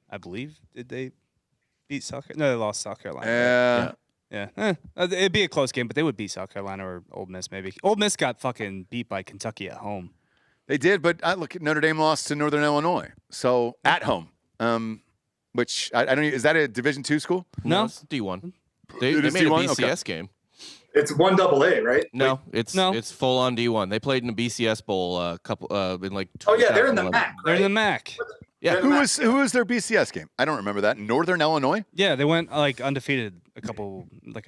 I believe. Did they beat South Carolina? No, they lost South Carolina. Yeah. It'd be a close game, but they would beat South Carolina or Ole Miss maybe. Ole Miss got fucking beat by Kentucky at home. They did, but look, Notre Dame lost to Northern Illinois, so at home. Which I don't know. Is that a Division II school? No, it's D1. They made D1? a BCS game. It's 1AA, right? No, it's full on D1. They played in the BCS Bowl in like. Oh yeah, they're in the MAC. Right? They're in the MAC. Yeah. Who was their BCS game? I don't remember that. Northern Illinois? Yeah, they went like undefeated a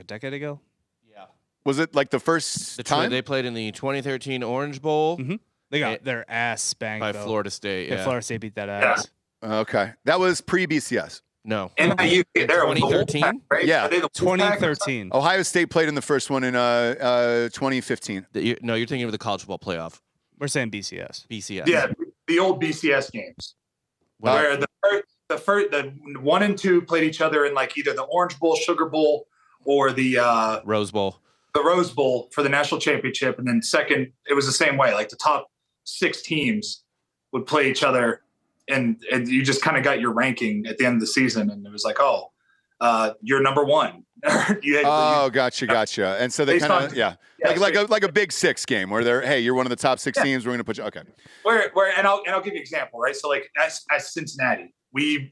decade ago. Yeah. Was it like the first time? They played in the 2013 Orange Bowl. Mm-hmm. They got their ass spanked by though. Florida State. Yeah, Florida State beat that ass. Okay. That was pre-BCS. No. NIU, they're 2013? Right? Yeah. 2013. Ohio State played in the first one in 2015. No, you're thinking of the college football playoff. We're saying BCS. BCS. Yeah, the old BCS games. Where the 1 and 2 played each other in like either the Orange Bowl, Sugar Bowl, or the Rose Bowl. The Rose Bowl for the national championship. And then second, it was the same way. Like the top 6 teams would play each other, and you just kind of got your ranking at the end of the season, and it was like, you're number 1. Gotcha. And so they kind of like a Big Six game where they're, hey, you're one of the top 6 teams. We're going to put you. Okay. Where I'll give you an example, right? So like as Cincinnati,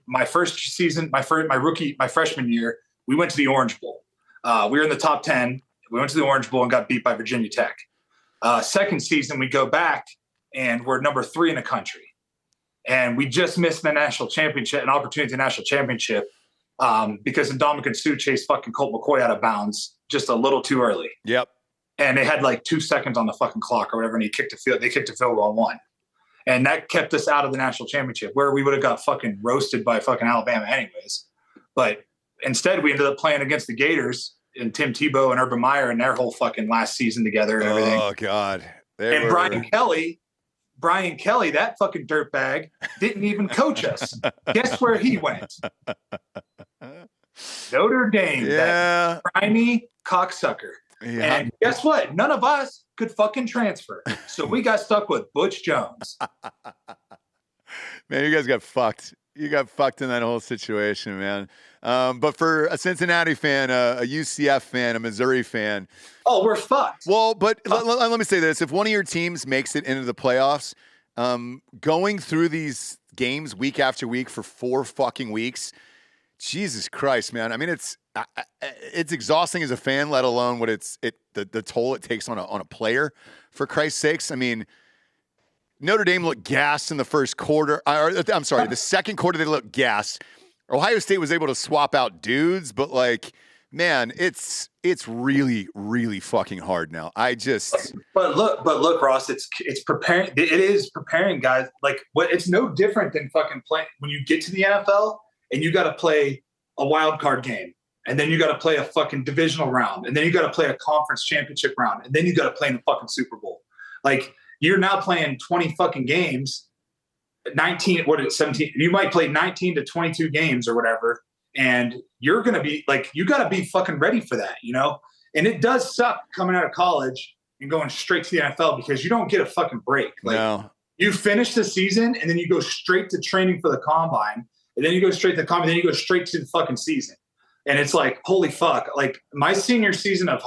my first season, my freshman year, we went to the Orange Bowl. We were in the top 10. We went to the Orange Bowl and got beat by Virginia Tech. Second season, we go back and we're number 3 in the country. And we just missed the national championship, an opportunity to the national championship, because Ndamukong Suh chased fucking Colt McCoy out of bounds just a little too early. Yep. And they had like 2 seconds on the fucking clock or whatever, and they kicked a field goal and won. And that kept us out of the national championship, where we would have got fucking roasted by fucking Alabama anyways. But instead, we ended up playing against the Gators and Tim Tebow and Urban Meyer and their whole fucking last season together and everything. Oh, God. Brian Kelly, that fucking dirtbag, didn't even coach us. Guess where he went? Notre Dame. Yeah. That grimy cocksucker. Yeah. And guess what? None of us could fucking transfer. So we got stuck with Butch Jones. Man, you guys got fucked. You got fucked in that whole situation, man. But for a Cincinnati fan, a UCF fan, a Missouri fan. Oh, we're fucked. Well, but let me say this. If one of your teams makes it into the playoffs, going through these games week after week for 4 fucking weeks, Jesus Christ, man. I mean, it's exhausting as a fan, let alone what the toll it takes on a player, for Christ's sakes. I mean, Notre Dame looked gassed in the first quarter. The second quarter they looked gassed. Ohio State was able to swap out dudes, but like, man, it's really, really fucking hard now. But look, Ross, it's preparing. It is preparing guys. Like, it's no different than fucking playing when you get to the NFL and you got to play a wild card game, and then you got to play a fucking divisional round, and then you got to play a conference championship round, and then you got to play in the fucking Super Bowl. Like, you're now playing 20 fucking games, 17? You might play 19 to 22 games or whatever, and you're going to be like, you got to be fucking ready for that, you know? And it does suck coming out of college and going straight to the NFL because you don't get a fucking break. Like, no. You finish the season and then you go straight to training for the combine, and then you go straight to the combine, then you go straight to the fucking season. And it's like, holy fuck! Like my senior season of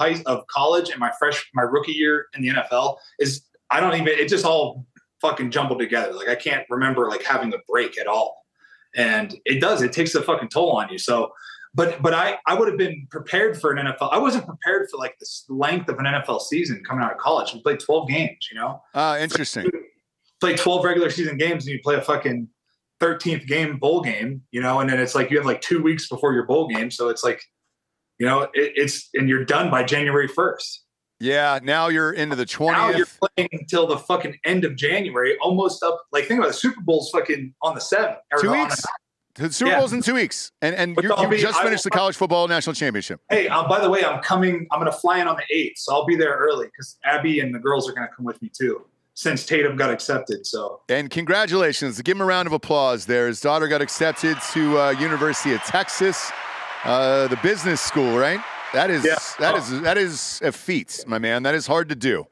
college and my rookie year in the NFL is it just all fucking jumbled together. Like I can't remember like having a break at all, and it takes a fucking toll on you. So, but I would have been prepared for an NFL. I wasn't prepared for like the length of an NFL season coming out of college. We played 12 games, you know. Interesting. Play 12 regular season games and you play a fucking 13th game bowl game, you know, and then it's like you have like 2 weeks before your bowl game. So it's like, you know, and you're done by January 1st. Yeah. Now you're into the 20th. Now you're playing until the fucking end of January, almost up. Like think about it, the Super Bowl's fucking on the 7th. 2 weeks. The Super Bowl's in 2 weeks. And you just finished the college football national championship. Hey, by the way, I'm going to fly in on the 8th. So I'll be there early because Abby and the girls are going to come with me too, since Tatum got accepted. So, and congratulations. Give him a round of applause there. His daughter got accepted to University of Texas, the business school, right? That is a feat, my man. That is hard to do.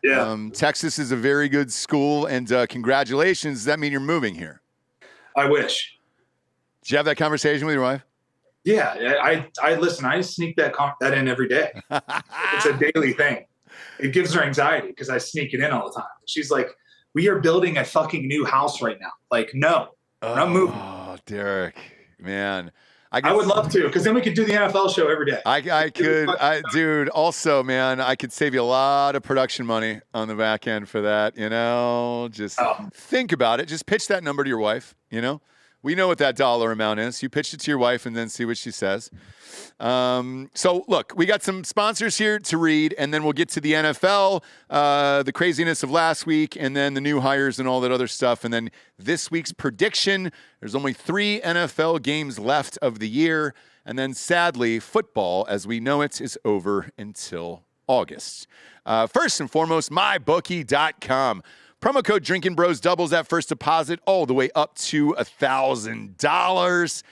Yeah. Texas is a very good school, and congratulations. Does that mean you're moving here? I wish. Did you have that conversation with your wife? Yeah, I listen. I sneak that in every day. It's a daily thing. It gives her anxiety because I sneak it in all the time. She's like, "We are building a fucking new house right now." Like, no, we're not moving. Oh, Derek, man. I would love to, because then we could do the NFL show every day. Dude, also, man, I could save you a lot of production money on the back end for that, you know? Just think about it. Just pitch that number to your wife, you know? We know what that dollar amount is. You pitch it to your wife and then see what she says. So, look, we got some sponsors here to read, and then we'll get to the NFL, the craziness of last week, and then the new hires and all that other stuff. And then this week's prediction. There's only 3 NFL games left of the year. And then, sadly, football, as we know it, is over until August. First and foremost, mybookie.com. Promo code Drinkin' Bros doubles that first deposit all the way up to $1,000.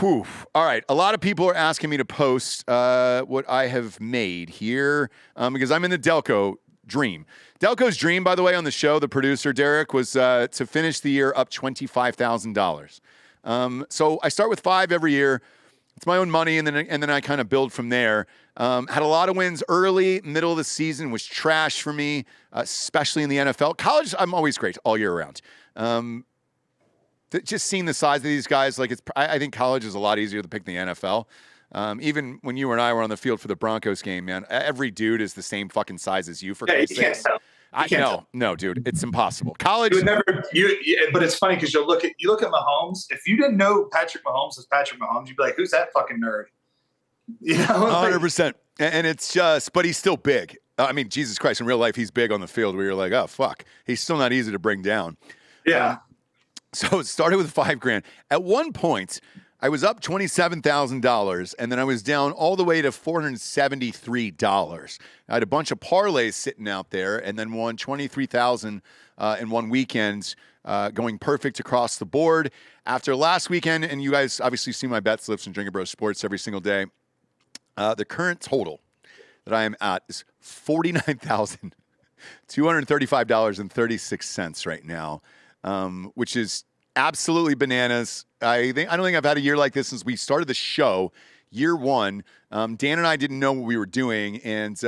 Whew. All right. A lot of people are asking me to post what I have made here because I'm in the Delco dream. Delco's dream, by the way, on the show, the producer, Derek, was to finish the year up $25,000. So I start with 5 every year. It's my own money, and then I kind of build from there. Had a lot of wins early, middle of the season was trash for me, especially in the NFL. College, I'm always great all year round. Just seeing the size of these guys, like I think college is a lot easier to pick than the NFL. Even when you and I were on the field for the Broncos game, man, every dude is the same fucking size as you. For you can't tell. No, dude, it's impossible. College, but it's funny because you look at Mahomes. If you didn't know Patrick Mahomes was Patrick Mahomes, you'd be like, "Who's that fucking nerd?" You know, 100%. And it's just, but he's still big. I mean, Jesus Christ, in real life, he's big on the field. Where you're like, "Oh fuck," he's still not easy to bring down. Yeah. So it started with $5,000. At one point, I was up $27,000, and then I was down all the way to $473. I had a bunch of parlays sitting out there, and then won $23,000 in one weekend, going perfect across the board. After last weekend, and you guys obviously see my bet slips and Drinkin' Bros Sports every single day, the current total that I am at is $49,235.36 right now, which is absolutely bananas. I don't think I've had a year like this since we started the show, year one. Dan and I didn't know what we were doing, and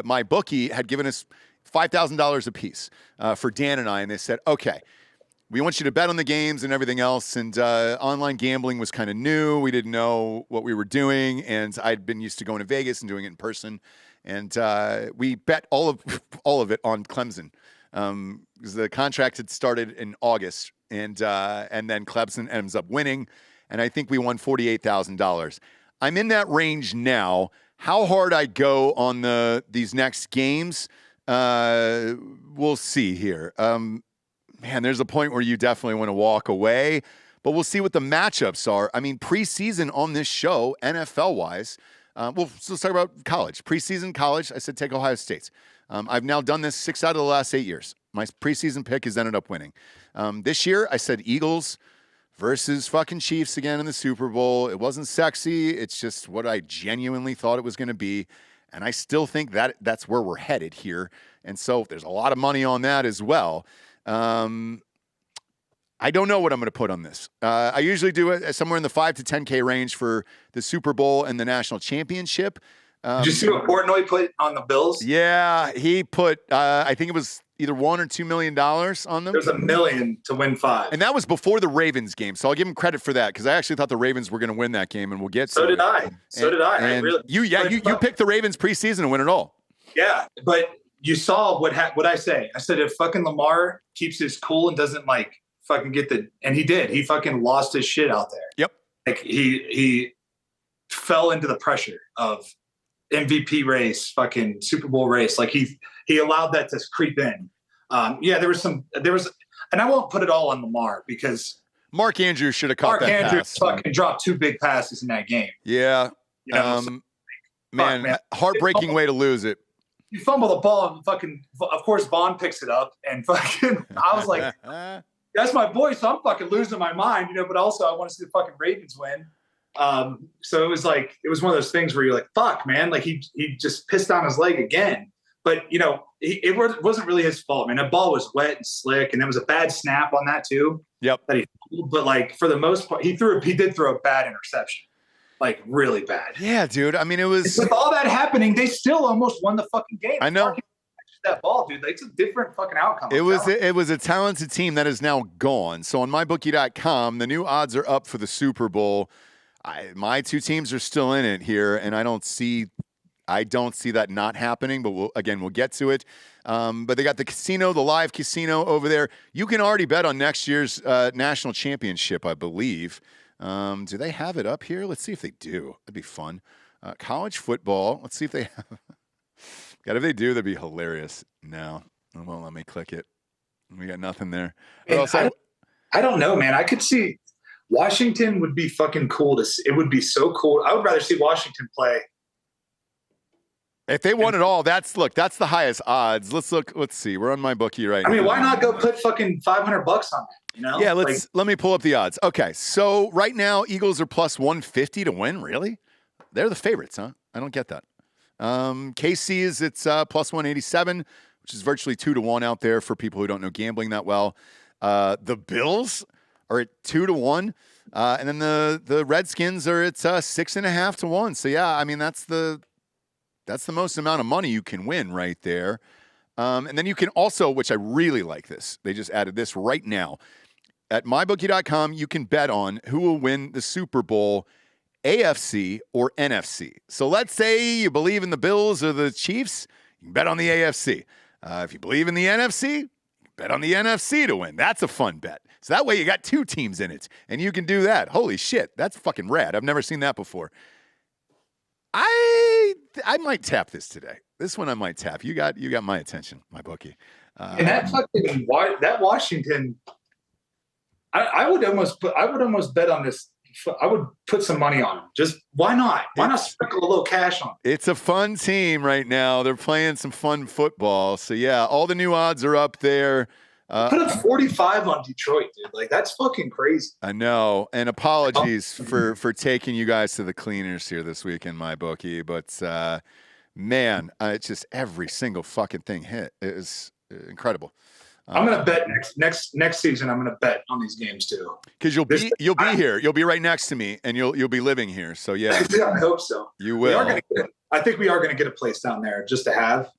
my bookie had given us $5,000 a piece for Dan and I, and they said, okay, we want you to bet on the games and everything else, and online gambling was kind of new. We didn't know what we were doing, and I'd been used to going to Vegas and doing it in person, and we bet all of it on Clemson because the contract had started in August. And then Clemson ends up winning, and I think we won $48,000. I'm in that range now. How hard I go on these next games, we'll see here. Man, there's a point where you definitely want to walk away, but we'll see what the matchups are. I mean, preseason on this show, NFL-wise, let's talk about college. Preseason college, I said take Ohio State. I've now done this 6 out of the last 8 years. My preseason pick has ended up winning. This year, I said Eagles versus fucking Chiefs again in the Super Bowl. It wasn't sexy. It's just what I genuinely thought it was going to be. And I still think that's where we're headed here. And so there's a lot of money on that as well. I don't know what I'm going to put on this. I usually do it somewhere in the 5 to 10K range for the Super Bowl and the national championship. Did you see what Portnoy put on the Bills? Yeah, he put, I think it was either $1 or $2 million on them. There's $1 million to win 5. And that was before the Ravens game. So I'll give him credit for that because I actually thought the Ravens were going to win that game, and we'll get so to did it. I. So did I. And you picked the Ravens preseason to win it all. Yeah, but you saw what I say. I said if fucking Lamar keeps his cool and doesn't fucking get and he did. He fucking lost his shit out there. Yep. He fell into the pressure of MVP race, fucking Super Bowl race. He allowed that to creep in. There was, and I won't put it all on Lamar because Mark Andrews should have caught Mark that Andrews pass. fucking dropped 2 big passes in that game. Yeah. Man, heartbreaking way to lose it. You fumble the ball and fucking, of course, Vaughn picks it up and fucking, I was like, that's my boy, so I'm fucking losing my mind, but also I want to see the fucking Ravens win. So it was one of those things where you're like, fuck, man, he just pissed on his leg again. But, it wasn't really his fault, man. That ball was wet and slick, and there was a bad snap on that too. Yep. But for the most part, he did throw a bad interception. Really bad. Yeah, dude. I mean, it was with all that happening, they still almost won the fucking game. I know. That ball, dude. It's a different fucking outcome. It was a talented team that is now gone. So on mybookie.com, the new odds are up for the Super Bowl. My 2 teams are still in it here, and I don't see that not happening, but we'll get to it. But they got the live casino over there. You can already bet on next year's national championship, I believe. Do they have it up here? Let's see if they do. That'd be fun. College football. Let's see if they have. God, if they do, that'd be hilarious. No, it won't let me click it. We got nothing there. I don't know, man. I could see Washington would be fucking cool to see. It would be so cool. I would rather see Washington play. If they won it all, that's the highest odds. Let's see. We're on my bookie right now. I mean, why not go put fucking $500 on that? Yeah, let me pull up the odds. Okay, so right now Eagles are plus 150 to win. Really? They're the favorites, huh? I don't get that. KC's it's plus 187, which is virtually 2-1 out there for people who don't know gambling that well. The Bills are at 2-1, and then the Redskins are at 6.5 to 1. So yeah, I mean that's the most amount of money you can win right there. And then you can also, which I really like this, they just added this right now. At mybookie.com, you can bet on who will win the Super Bowl, AFC or NFC. So let's say you believe in the Bills or the Chiefs, you can bet on the AFC. If you believe in the NFC, bet on the NFC to win. That's a fun bet. So that way you got 2 teams in it, and you can do that. Holy shit, that's fucking rad. I've never seen that before. I might tap this today. This one I might tap. You got my attention, my bookie. And that Washington, I would almost bet on this. I would put some money on them. Just why not? Why not sprinkle a little cash on it? It's a fun team right now. They're playing some fun football. So yeah, all the new odds are up there. Put up 45 on Detroit, dude. That's fucking crazy. I know. And apologies for taking you guys to the cleaners here this week in my bookie, but man, it's just every single fucking thing hit. It was incredible. I'm gonna bet next season. I'm gonna bet on these games too. Because you'll be here. You'll be right next to me, and you'll be living here. So yeah, I hope so. You will. I think we are gonna get a place down there just to have.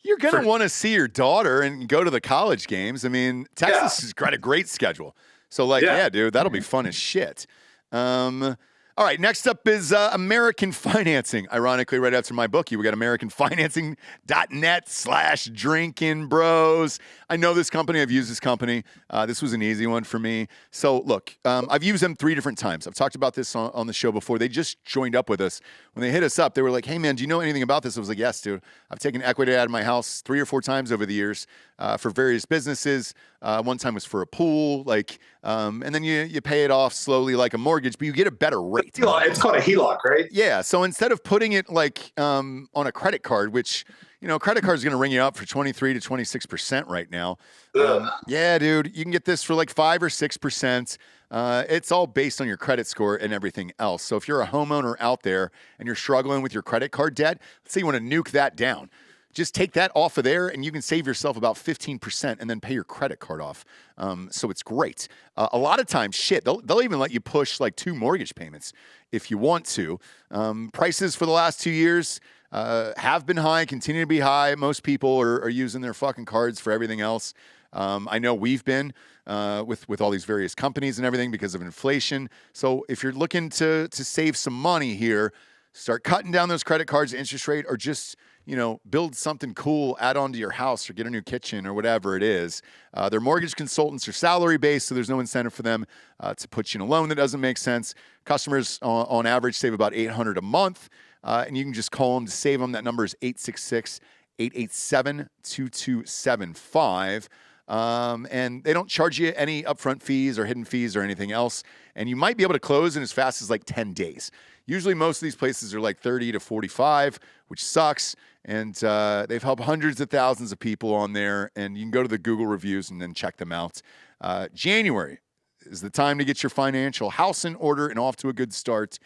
You're gonna want to see your daughter and go to the college games. I mean, Texas has got a great schedule. So yeah, dude, that'll be fun as shit. All right, next up is American Financing. Ironically, right after my bookie, we got AmericanFinancing.net/Drinkin Bros. I know this company. I've used this company. This was an easy one for me. So look, I've used them 3 different times. I've talked about this on the show before. They just joined up with us. When they hit us up, they were like, hey, man, do you know anything about this? I was like, yes, dude. I've taken equity out of my house 3 or 4 times over the years for various businesses. One time was for a pool, and then you pay it off slowly like a mortgage, but you get a better rate. It's called a HELOC, right? Yeah. So instead of putting it on a credit card, which credit card is going to ring you up for 23 to 26% right now. Yeah, dude, you can get this for like 5 or 6%. It's all based on your credit score and everything else. So if you're a homeowner out there and you're struggling with your credit card debt, let's say you want to nuke that down. just take that off of there and you can save yourself about 15% and then pay your credit card off. So it's great. A lot of times, they'll even let you push like 2 mortgage payments if you want to. Prices for the last 2 years have been high, continue to be high. Most people are using their fucking cards for everything else. I know we've been with all these various companies and everything because of inflation. So if you're looking to save some money here, start cutting down those credit cards, interest rate, or just, build something cool, add on to your house or get a new kitchen or whatever it is. Their mortgage consultants are salary-based, so there's no incentive for them to put you in a loan that doesn't make sense. Customers on average save about $800 a month, and you can just call them to save them. That number is 866-887-2275. And they don't charge you any upfront fees or hidden fees or anything else. And you might be able to close in as fast as like 10 days. Usually most of these places are like 30 to 45, which sucks. And they've helped hundreds of thousands of people on there. And you can go to the Google reviews and then check them out. January is the time to get your financial house in order and off to a good start.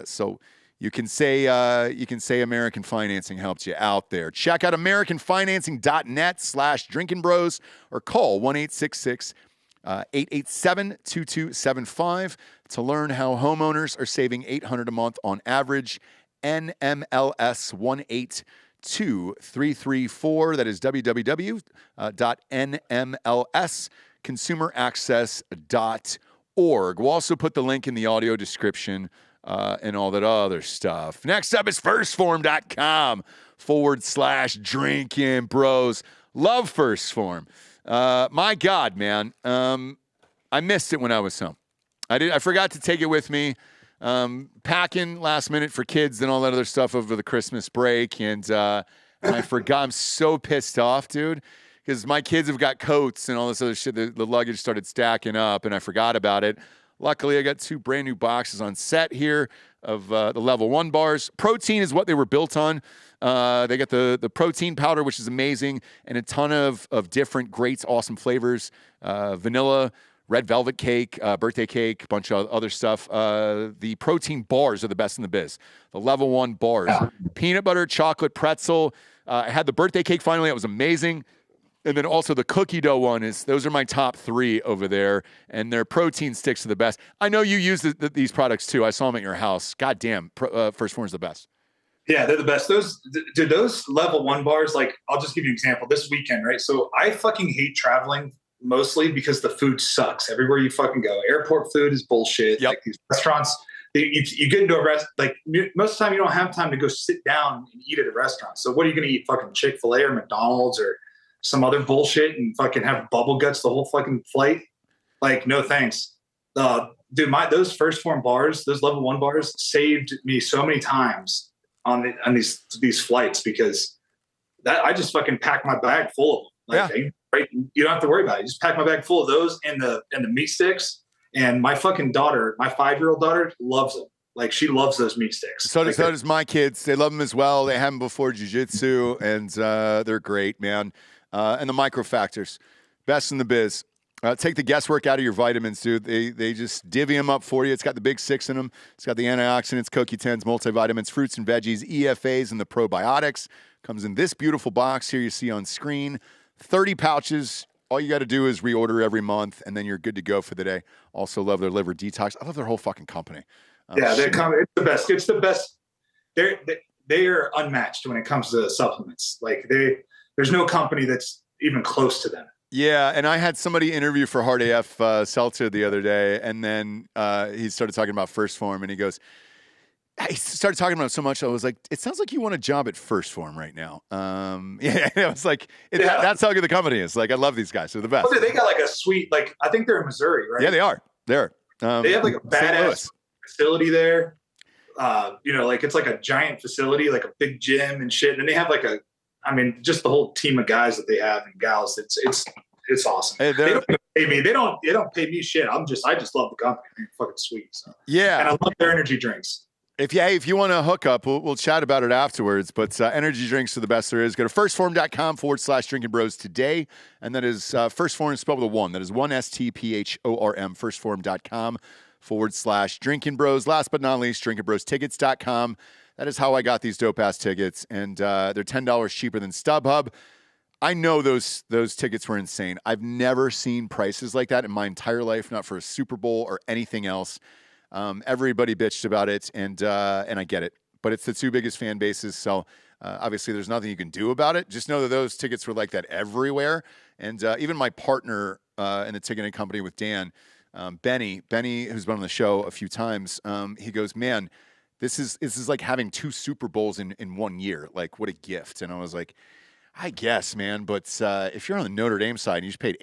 So you can say American Financing helped you out there. Check out americanfinancing.net/drinkinbros or call 1-866-887-2275 to learn how homeowners are saving $800 a month on average. NMLS 182334. That is www.nmlsconsumeraccess.org. We'll also put the link in the audio description and all that other stuff. Next up is firstform.com/drinking bros. Love First Form. My God, man. I missed it when I was home. I forgot to take it with me. Packing last minute for kids and all that other stuff over the Christmas break. And I forgot. I'm so pissed off, dude, because my kids have got coats and all this other shit. The luggage started stacking up and I forgot about it. Luckily, I got 2 brand new boxes on set here of the level 1 bars. Protein is what they were built on. They got the protein powder, which is amazing, and a ton of different great, awesome flavors. Vanilla, red velvet cake, birthday cake, a bunch of other stuff. The protein bars are the best in the biz. The level 1 bars. Peanut butter, chocolate, pretzel. I had the birthday cake finally. It was amazing. And then also the cookie dough one those are my top 3 over there. And their protein sticks are the best. I know you use these products too. I saw them at your house. God damn, First Form is the best. Yeah, they're the best. Those level 1 bars, like, I'll just give you an example. This weekend, right? So I fucking hate traveling mostly because the food sucks everywhere you fucking go. Airport food is bullshit. Yep. Like these restaurants, you get into a like most of the time you don't have time to go sit down and eat at a restaurant. So what are you going to eat? Fucking Chick-fil-A or McDonald's or some other bullshit and fucking have bubble guts the whole fucking flight? Like, no thanks. Dude, those First Form bars, those level 1 bars saved me so many times on these flights because I just fucking pack my bag full of them. Like, yeah. Right? You don't have to worry about it. You just pack my bag full of those and the meat sticks. And my fucking daughter, my 5-year-old daughter, loves them. Like, she loves those meat sticks. So does my kids. They love them as well. They have them before jiu-jitsu, and they're great, man. And the micro factors, best in the biz. Take the guesswork out of your vitamins, dude. They just divvy them up for you. It's got the big 6 in them. It's got the antioxidants, CoQ10s, multivitamins, fruits and veggies, EFAs, and the probiotics. Comes in this beautiful box here you see on screen. 30 pouches. All you got to do is reorder every month, and then you're good to go for the day. Also love their liver detox. I love their whole fucking company. Yeah, it's the best. It's the best. They are unmatched when it comes to supplements. Like, there's no company that's even close to them. Yeah, and I had somebody interview for Hard AF Seltzer the other day, and then he started talking about First Form, and he started talking about it so much, I was like, it sounds like you want a job at First Form right now. Yeah, I was like, that's how good the company is. Like, I love these guys. They're the best. Oh, they got like a sweet, like, I think they're in Missouri, right? Yeah, they are. They have like a badass facility there. Like, it's like a giant facility, like a big gym and shit. And they have like just the whole team of guys that they have and gals. It's awesome. Hey, they don't pay me. They don't pay me shit. I just love the company. They're fucking sweet. So. Yeah. And I love their energy drinks. If you want to hook up, we'll chat about it afterwards. But energy drinks are the best there is. Go to firstform.com/drinking bros today. And that is First Form spelled with a 1. That is 1STPHORM, firstform.com/drinking bros. Last but not least, drinkingbrostickets.com. That is how I got these dope-ass tickets, and they're $10 cheaper than StubHub. I know those tickets were insane. I've never seen prices like that in my entire life, not for a Super Bowl or anything else. Everybody bitched about it, and I get it. But it's the two biggest fan bases, so obviously there's nothing you can do about it. Just know that those tickets were like that everywhere. And even my partner in the ticketing company with Dan, Benny, who's been on the show a few times, he goes, man, this is like having 2 Super Bowls in 1 year. Like, what a gift. And I was like, I guess, man, but if you're on the Notre Dame side and you just paid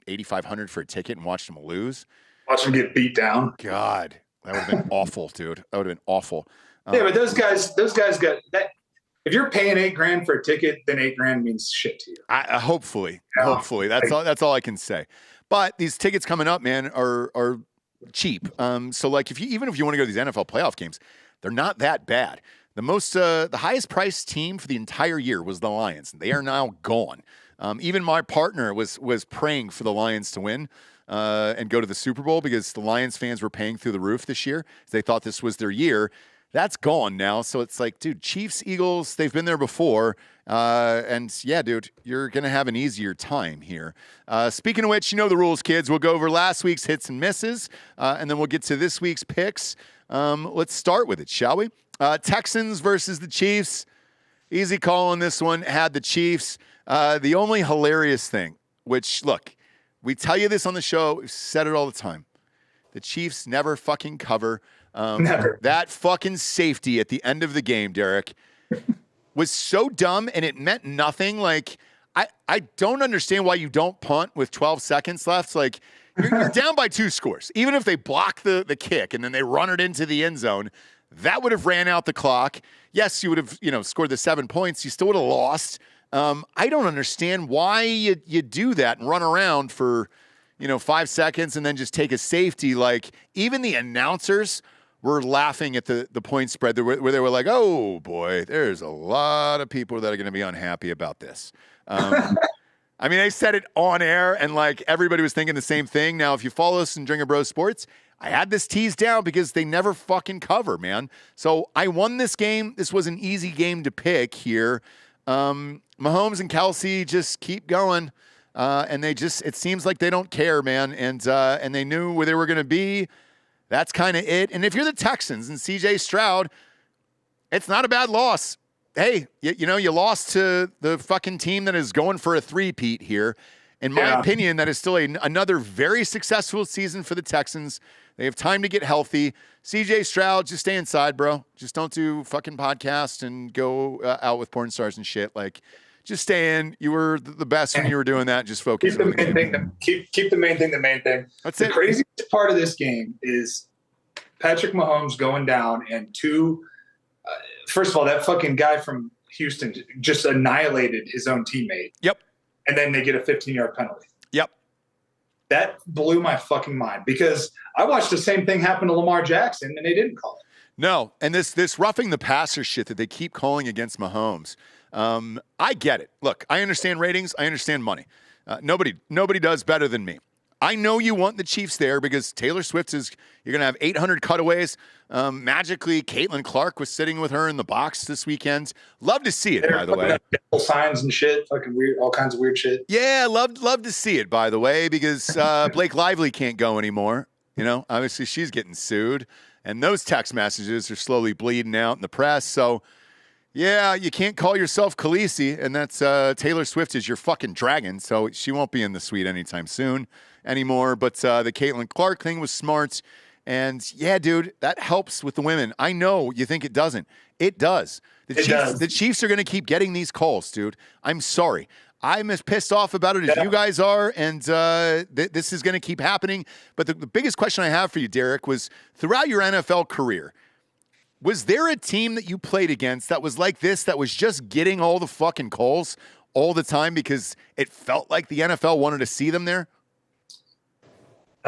$8,500 for a ticket and watched them lose, watch them get beat down. God, that would have been awful, dude. That would have been awful. Yeah, but those guys got that. If you're paying $8,000 for a ticket, then $8,000 means shit to you. Hopefully, that's all I can say. But these tickets coming up, man, are cheap. So like, even if you want to go to these NFL playoff games, they're not that bad. The highest priced team for the entire year was the Lions. They are now gone. Even my partner was praying for the Lions to win and go to the Super Bowl because the Lions fans were paying through the roof this year. They thought this was their year. That's gone now. So it's like, dude, Chiefs, Eagles, they've been there before. And yeah, dude, you're going to have an easier time here. Speaking of which, you know the rules, kids. We'll go over last week's hits and misses, and then we'll get to this week's picks. Let's start with it, shall we? Texans versus the Chiefs. Easy call on this one. Had the Chiefs. The only hilarious thing, which, look, we tell you this on the show. We've said it all the time. The Chiefs never fucking cover. Never. That fucking safety at the end of the game, Derek, was so dumb, and it meant nothing. Like, I don't understand why you don't punt with 12 seconds left. Like, you're down by 2 scores. Even if they block the kick and then they run it into the end zone, that would have ran out the clock. Yes, you would have, scored the 7 points. You still would have lost. I don't understand why you do that and run around for, 5 seconds and then just take a safety. Like, even the announcers were laughing at the point spread where they were like, oh, boy, there's a lot of people that are going to be unhappy about this. I mean, they said it on air, and, like, everybody was thinking the same thing. Now, if you follow us in Drinkin' Bros Sports, I had this teased down because they never fucking cover, man. So I won this game. This was an easy game to pick here. Mahomes and Kelsey just keep going, and it seems like they don't care, man. And they knew where they were going to be. That's kind of it. And if you're the Texans and CJ Stroud, it's not a bad loss. Hey, you lost to the fucking team that is going for a three-peat here. In my opinion, that is still another very successful season for the Texans. They have time to get healthy. CJ Stroud, just stay inside, bro. Just don't do fucking podcasts and go out with porn stars and shit. Like, just stay in. You were the best when you were doing that. Just focus. Keep the main thing. Keep the main thing. The main thing. That's the it. craziest part of this game is Patrick Mahomes going down and first of all, that fucking guy from Houston just annihilated his own teammate. Yep. And then they get a 15-yard penalty. Yep. That blew my fucking mind because I watched the same thing happen to Lamar Jackson and they didn't call it. No, and this roughing the passer shit that they keep calling against Mahomes, I get it. Look, I understand ratings. I understand money. Nobody does better than me. I know you want the Chiefs there because Taylor Swift you're going to have 800 cutaways. Magically, Caitlin Clark was sitting with her in the box this weekend. Love to see it, by the way. Signs and shit, fucking weird, all kinds of weird shit. Yeah, love to see it, by the way, because Blake Lively can't go anymore. Obviously she's getting sued, and those text messages are slowly bleeding out in the press. So, yeah, you can't call yourself Khaleesi, and that's Taylor Swift is your fucking dragon, so she won't be in the suite anytime soon anymore. But the Caitlin Clark thing was smart. And yeah, dude, that helps with the women. I know you think it doesn't. It does. The Chiefs are going to keep getting these calls, dude. I'm sorry. I'm as pissed off about it as you guys are, and this is going to keep happening. But the biggest question I have for you, Derek, was throughout your NFL career, was there a team that you played against that was like this, that was just getting all the fucking calls all the time because it felt like the NFL wanted to see them there?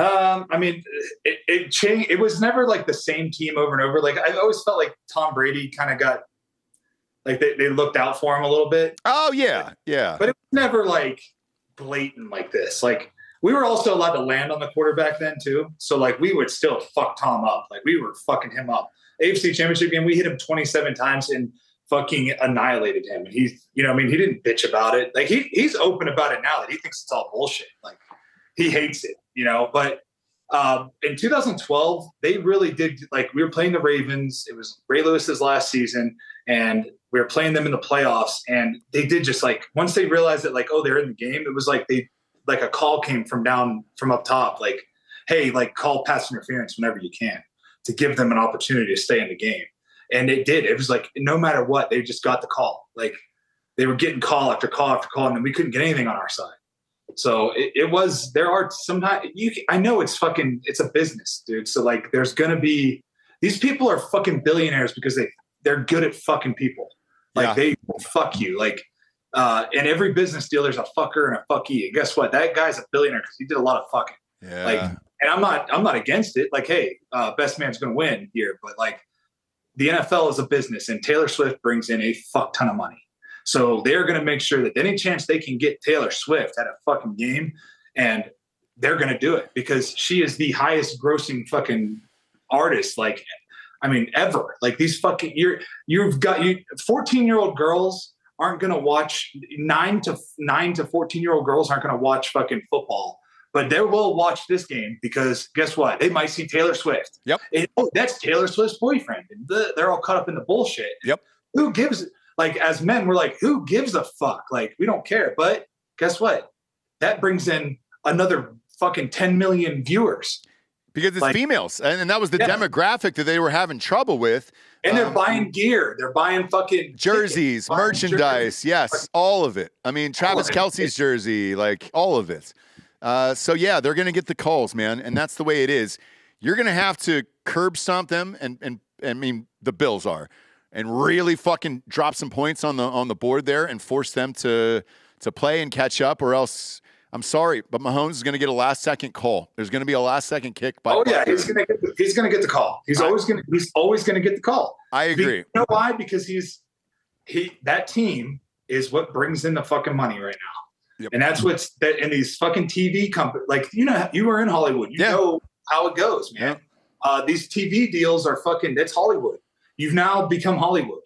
I mean, it changed. It was never like the same team over and over. Like, I always felt like Tom Brady kind of got, like, they looked out for him a little bit. Oh, yeah, yeah. But it was never, like, blatant like this. Like, we were also allowed to land on the quarterback then, too. So, like, we would still fuck Tom up. Like, we were fucking him up. AFC Championship game, we hit him 27 times and fucking annihilated him. And he didn't bitch about it. Like he's open about it now that he thinks it's all bullshit. Like he hates it, but in 2012, they really did, like, we were playing the Ravens. It was Ray Lewis's last season, and we were playing them in the playoffs. And they did just, like, once they realized that, like, oh, they're in the game, it was like a call came from up top, like, hey, like, call pass interference whenever you can to give them an opportunity to stay in the game. And it did. It was like, no matter what, they just got the call. Like, they were getting call after call after call, and then we couldn't get anything on our side. So there are sometimes I know it's a business, dude. So like there's going to be, these people are fucking billionaires because they're good at fucking people. Like they will fuck you. Like, in every business deal, there's a fucker and a fucky. And guess what? That guy's a billionaire because he did a lot of fucking. Yeah. Like, and I'm not against it. Like, hey, best man's going to win here. But like the NFL is a business and Taylor Swift brings in a fuck ton of money. So they're going to make sure that any chance they can get Taylor Swift at a fucking game, and they're going to do it because she is the highest grossing fucking artist. Like, I mean, ever. Like these fucking, 14-year-old girls aren't going to watch 9 to 14-year-old girls aren't going to watch fucking football, but they will watch this game because guess what? They might see Taylor Swift. Yep. And, that's Taylor Swift's boyfriend. And they're all caught up in the bullshit. Yep. Who gives Like, as men, we're like, who gives a fuck? Like, we don't care. But guess what? That brings in another fucking 10 million viewers. Because it's females. And that was the demographic that they were having trouble with. And they're buying gear. They're buying fucking jerseys, tickets, merchandise. Yes, all of it. I mean, Travis Kelce's jersey, like all of it. So, yeah, they're going to get the calls, man. And that's the way it is. You're going to have to curb stomp them. And I mean, the Bills are. And really fucking drop some points on the board there and force them to play and catch up, or else I'm sorry, but Mahomes is going to get a last-second call. There's going to be a last-second kick. He's going to get the call. He's always going to get the call. I agree. You know why? Because that team is what brings in the fucking money right now, and that's in these fucking TV companies. Like you were in Hollywood, you know how it goes, man. Yeah. These TV deals are fucking. That's Hollywood. You've now become Hollywood.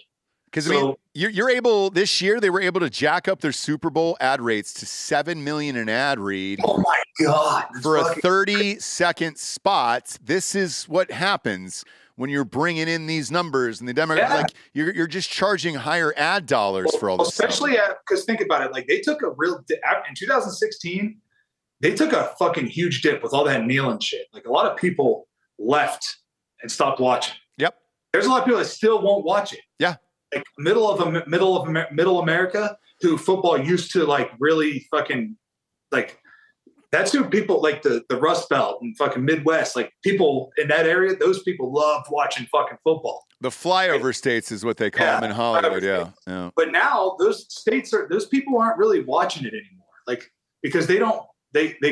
Because I mean, you're able this year. They were able to jack up their Super Bowl ad rates to $7 million an ad read. Oh my god! For a 30-second spot. This is what happens when you're bringing in these numbers and the demographic. Like you're just charging higher ad dollars for all this. Especially because think about it. Like they took a real in 2016. They took a fucking huge dip with all that kneeling shit. Like a lot of people left and stopped watching. Yep. There's a lot of people that still won't watch it. Yeah. Like middle America, who football used to like really fucking like. That's who people like the Rust Belt and fucking Midwest. Like people in that area, those people loved watching fucking football. The flyover states is what they call them in Hollywood. Yeah. But now those people aren't really watching it anymore. Like because they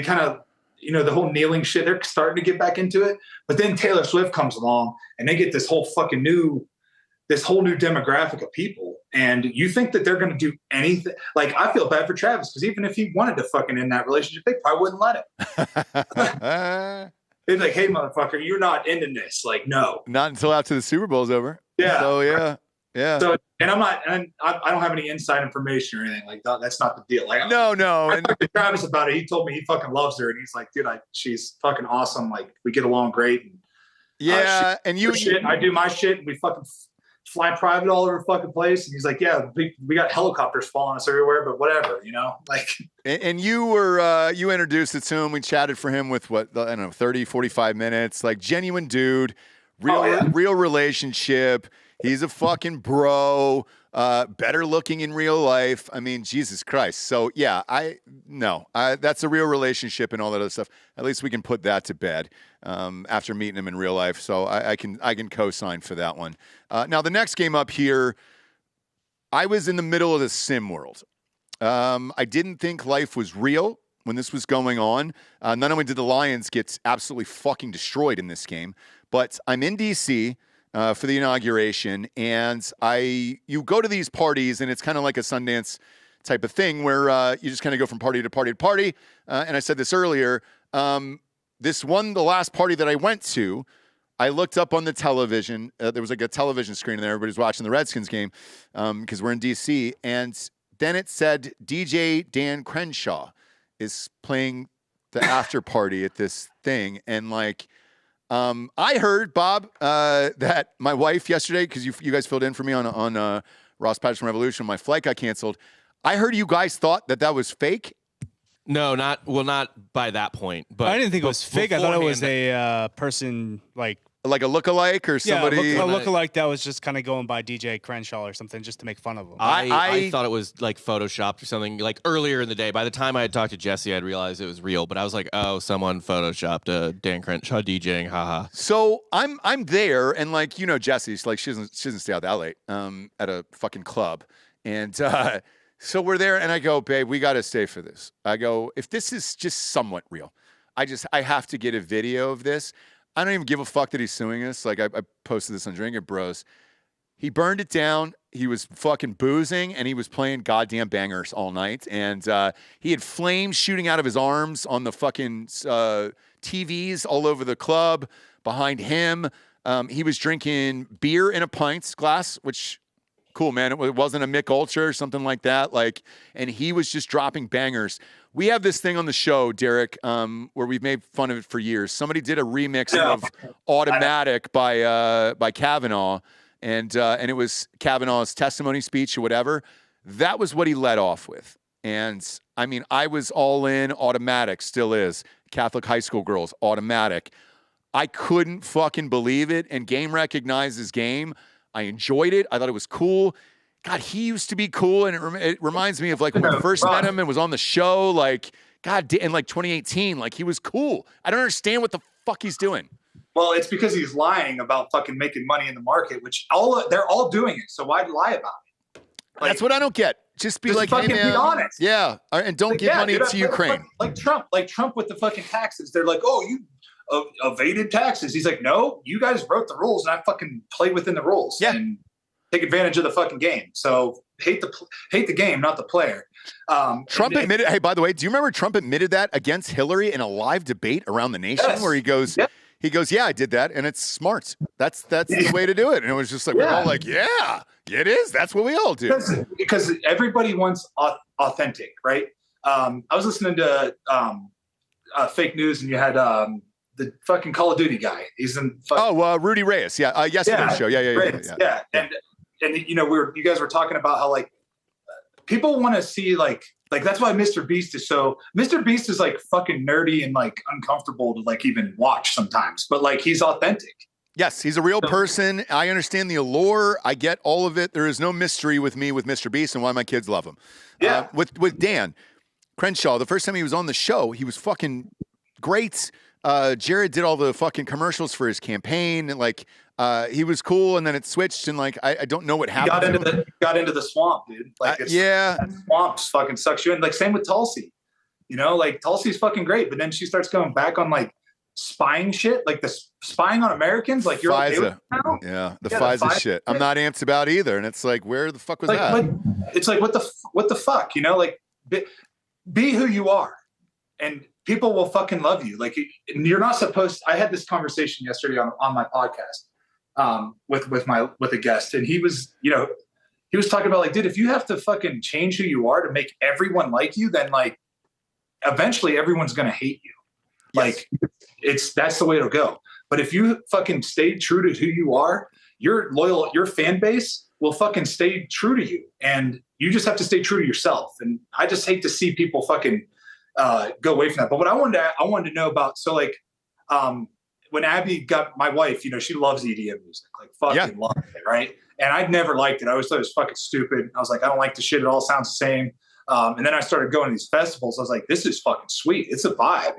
kind of. The whole kneeling shit, they're starting to get back into it. But then Taylor Swift comes along and they get this whole new demographic of people. And you think that they're going to do anything? Like, I feel bad for Travis because even if he wanted to fucking end that relationship, they probably wouldn't let him. They'd be like, hey, motherfucker, you're not ending this. Like, no. Not until after the Super Bowl's over. Yeah. So, yeah. Yeah. So, and I don't have any inside information or anything like that. That's not the deal. Like, no. I talked to Travis about it. He told me he fucking loves her, and he's like, dude, she's fucking awesome. Like, we get along great. And, and you shit, I do my shit, and we fucking fly private all over the fucking place. And he's like, yeah, we got helicopters following us everywhere, but whatever, like. And you were you introduced it to him. We chatted for him with 30, 45 minutes. Like genuine dude, real relationship. He's a fucking bro, better looking in real life. I mean, Jesus Christ. So yeah, that's a real relationship and all that other stuff. At least we can put that to bed after meeting him in real life. So I can co-sign for that one. Now the next game up here, I was in the middle of the sim world. I didn't think life was real when this was going on. Not only did the Lions get absolutely fucking destroyed in this game, but I'm in DC. For the inauguration, and you go to these parties, and it's kind of like a Sundance type of thing where you just kind of go from party to party to party. And I said this earlier. The last party that I went to, I looked up on the television. There was like a television screen and everybody's watching the Redskins game because we're in D.C. And then it said DJ Dan Crenshaw is playing the after party at this thing. And like, I heard, Bob, that my wife yesterday, because you guys filled in for me on Ross Patterson Revolution, my flight got canceled. I heard you guys thought that was fake. No, not by that point. But I didn't think it was fake. I thought it was a person like a lookalike or somebody. Yeah, a lookalike that was just kind of going by DJ Crenshaw or something just to make fun of him. I thought it was like photoshopped or something like earlier in the day. By the time I had talked to Jesse, I'd realized it was real. But I was like, oh, someone photoshopped Dan Crenshaw DJing, haha. So I'm there, and like Jesse's like she doesn't stay out that late at a fucking club, and so we're there, and I go, babe, we got to stay for this. I go, if this is just somewhat real, I have to get a video of this. I don't even give a fuck that he's suing us. Like I posted this on Drinkin Bros. He burned it down. He was fucking boozing and he was playing goddamn bangers all night. And he had flames shooting out of his arms on the fucking TVs all over the club behind him. He was drinking beer in a pint glass, which cool, man. It wasn't a Mick Ultra or something like that. Like, and he was just dropping bangers. We have this thing on the show, Derek, where we've made fun of it for years. Somebody did a remix of "Automatic" by Kavanaugh, and it was Kavanaugh's testimony speech or whatever. That was what he led off with. And I mean, I was all in. Automatic still is. Catholic high school girls, Automatic. I couldn't fucking believe it. And Game recognized his game. I enjoyed it. I thought it was cool. God, he used to be cool, and it reminds me of like when we first met him and was on the show. Like, God, in like 2018, like he was cool. I don't understand what the fuck he's doing. Well, it's because he's lying about fucking making money in the market, which they're all doing it. So why lie about it? Like, that's what I don't get. Just be like, hey man, be honest. Yeah, and don't give money to Ukraine. Like Trump with the fucking taxes. They're like, oh, you evaded taxes. He's like, no, you guys wrote the rules, and I fucking played within the rules. Yeah. And take advantage of the fucking game. So hate the game, not the player. Trump admitted. Hey, by the way, do you remember Trump admitted that against Hillary in a live debate around the nation, where he goes, yeah, I did that, and it's smart. That's the way to do it. And it was just like we're all like, yeah, it is. That's what we all do. Because everybody wants authentic, right? I was listening to fake news, and you had the fucking Call of Duty guy. He's in. Rudy Reyes. Yeah, yesterday's show. Yeah. And you guys were talking about how like people want to see like that's why Mr. Beast is like fucking nerdy and like uncomfortable to like even watch sometimes, but like he's authentic. Yes, he's a real person. I understand the allure. I get all of it. There is no mystery with me with Mr. Beast and why my kids love him. Yeah. With Dan Crenshaw, the first time he was on the show, he was fucking great. Jared did all the fucking commercials for his campaign, and like he was cool, and then it switched, and like I don't know what happened. Got into the swamp, dude. Like that swamp fucking sucks you in. Like same with Tulsi, like Tulsi's fucking great, but then she starts going back on like spying shit, like the spying on Americans. Like you're okay with now? Yeah, the FISA shit. I'm not amped about either, and it's like where the fuck was that? It's like what the fuck, like be who you are, and people will fucking love you. Like you're not supposed. I had this conversation yesterday on my podcast with a guest, and he was talking about like, dude, if you have to fucking change who you are to make everyone like you, then like eventually everyone's gonna hate you. Yes. Like that's the way it'll go. But if you fucking stay true to who you are, your fan base will fucking stay true to you, and you just have to stay true to yourself. And I just hate to see people fucking go away from that. But what I wanted to know about, so like when Abby got my wife, she loves EDM music, like fucking loves it, right? And I'd never liked it. I always thought it was fucking stupid. I was like, I don't like the shit. It all sounds the same. And then I started going to these festivals. I was like, this is fucking sweet. It's a vibe,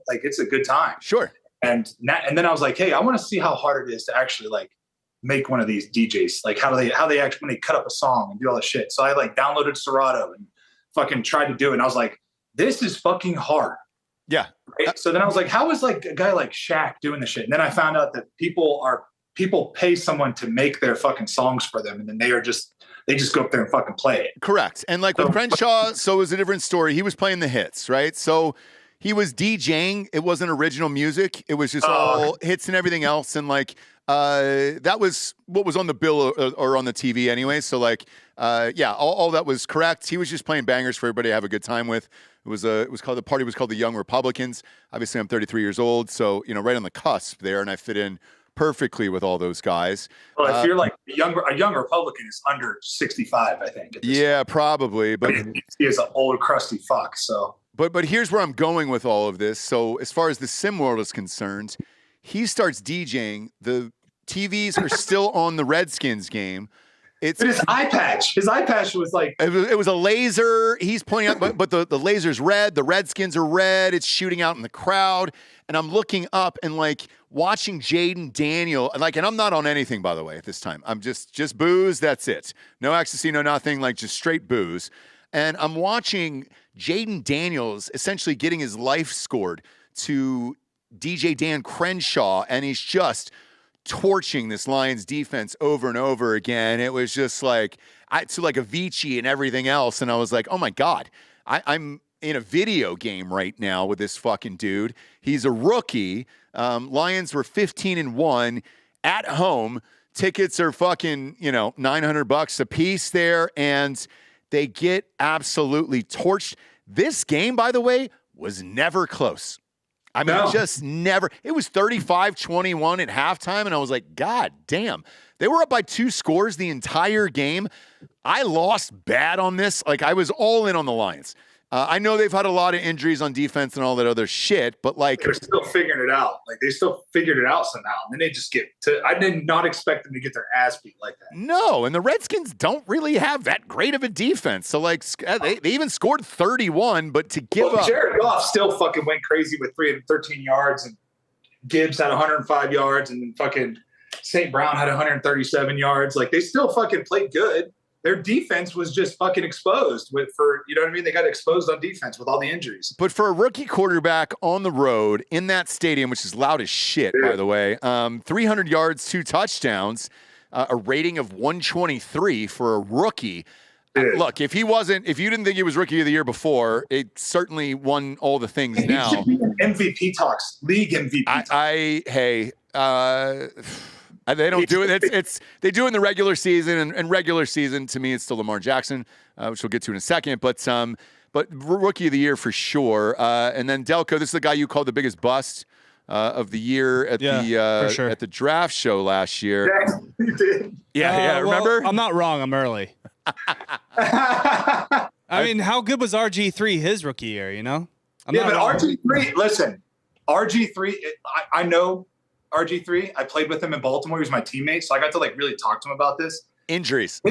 like it's a good time. Sure. And then I was like, hey, I want to see how hard it is to actually like make one of these DJs. Like how they actually, when they cut up a song and do all this shit. So I like downloaded Serato and fucking tried to do it. And I was like, this is fucking hard. Yeah. Right? So then I was like, how is like a guy like Shaq doing this shit? And then I found out that people pay someone to make their fucking songs for them. And then they just go up there and fucking play it. Correct. And like with Crenshaw, so it was a different story. He was playing the hits, right? So he was DJing. It wasn't original music. It was just all hits and everything else. And like, that was what was on the bill or on the TV anyway. So like, all that was correct. He was just playing bangers for everybody to have a good time with. The party was called the Young Republicans. Obviously, I'm 33 years old, so right on the cusp there, and I fit in perfectly with all those guys. Well, if you're like a young Republican is under 65, I think. Yeah, probably. But he is an old crusty fuck. So, but here's where I'm going with all of this. So as far as the sim world is concerned, he starts DJing. The TVs are still on the Redskins game. But his eye patch was like it was a laser. He's pointing out, but the laser's red. The Redskins are red. It's shooting out in the crowd, and I'm looking up and like watching Jaden Daniel. Like, and I'm not on anything, by the way, at this time. I'm just booze. That's it. No ecstasy, no nothing. Like just straight booze. And I'm watching Jaden Daniels essentially getting his life scored to DJ Dan Crenshaw, and he's just torching this Lions defense over and over again. It was just like, to like Avicii and everything else. And I was like, oh my God, I'm in a video game right now with this fucking dude. He's a rookie. Lions were 15-1 at home. Tickets are fucking, $900 a piece there. And they get absolutely torched. This game, by the way, was never close. I mean, just never. It was 35-21 at halftime, and I was like, God damn. They were up by 2 scores the entire game. I lost bad on this. Like, I was all in on the Lions. I know they've had a lot of injuries on defense and all that other shit, but like they're still figuring it out. Like they still figured it out somehow. And then they just I did not expect them to get their ass beat like that. No, and the Redskins don't really have that great of a defense. So like they even scored 31, but to give up. Jared Goff still fucking went crazy with 313 yards, and Gibbs had 105 yards, and then fucking St. Brown had 137 yards. Like they still fucking played good. Their defense was just fucking exposed They got exposed on defense with all the injuries. But for a rookie quarterback on the road in that stadium, which is loud as shit, by the way, 300 yards, 2 touchdowns, a rating of 123 for a rookie. Look, if you didn't think he was rookie of the year before, it certainly won all the things now. He should be in MVP talks, league MVP talks. They don't do it. They do it in the regular season, and regular season to me, it's still Lamar Jackson, which we'll get to in a second. But rookie of the year for sure. And then Delco, this is the guy you called the biggest bust of the year at the draft show last year. Yeah, you did. Yeah. Remember? Well, I'm not wrong. I'm early. I mean, how good was RG3 his rookie year? RG3. Listen, RG3. I know. RG3, I played with him in Baltimore. He was my teammate, so I got to like really talk to him about this. Injuries.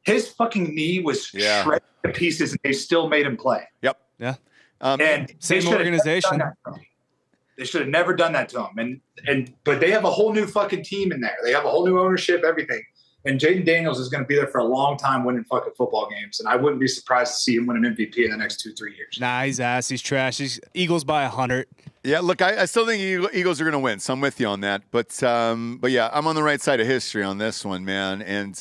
His fucking knee was shredded to pieces, and they still made him play. Yep. Yeah. And same organization. They should have never done that to him. But they have a whole new fucking team in there. They have a whole new ownership, everything. And Jaden Daniels is going to be there for a long time winning fucking football games. And I wouldn't be surprised to see him win an MVP in the next 2-3 years. Nah, he's ass. He's trash. He's Eagles by 100. Yeah, look, I still think Eagles are going to win, so I'm with you on that. But yeah, I'm on the right side of history on this one, man. And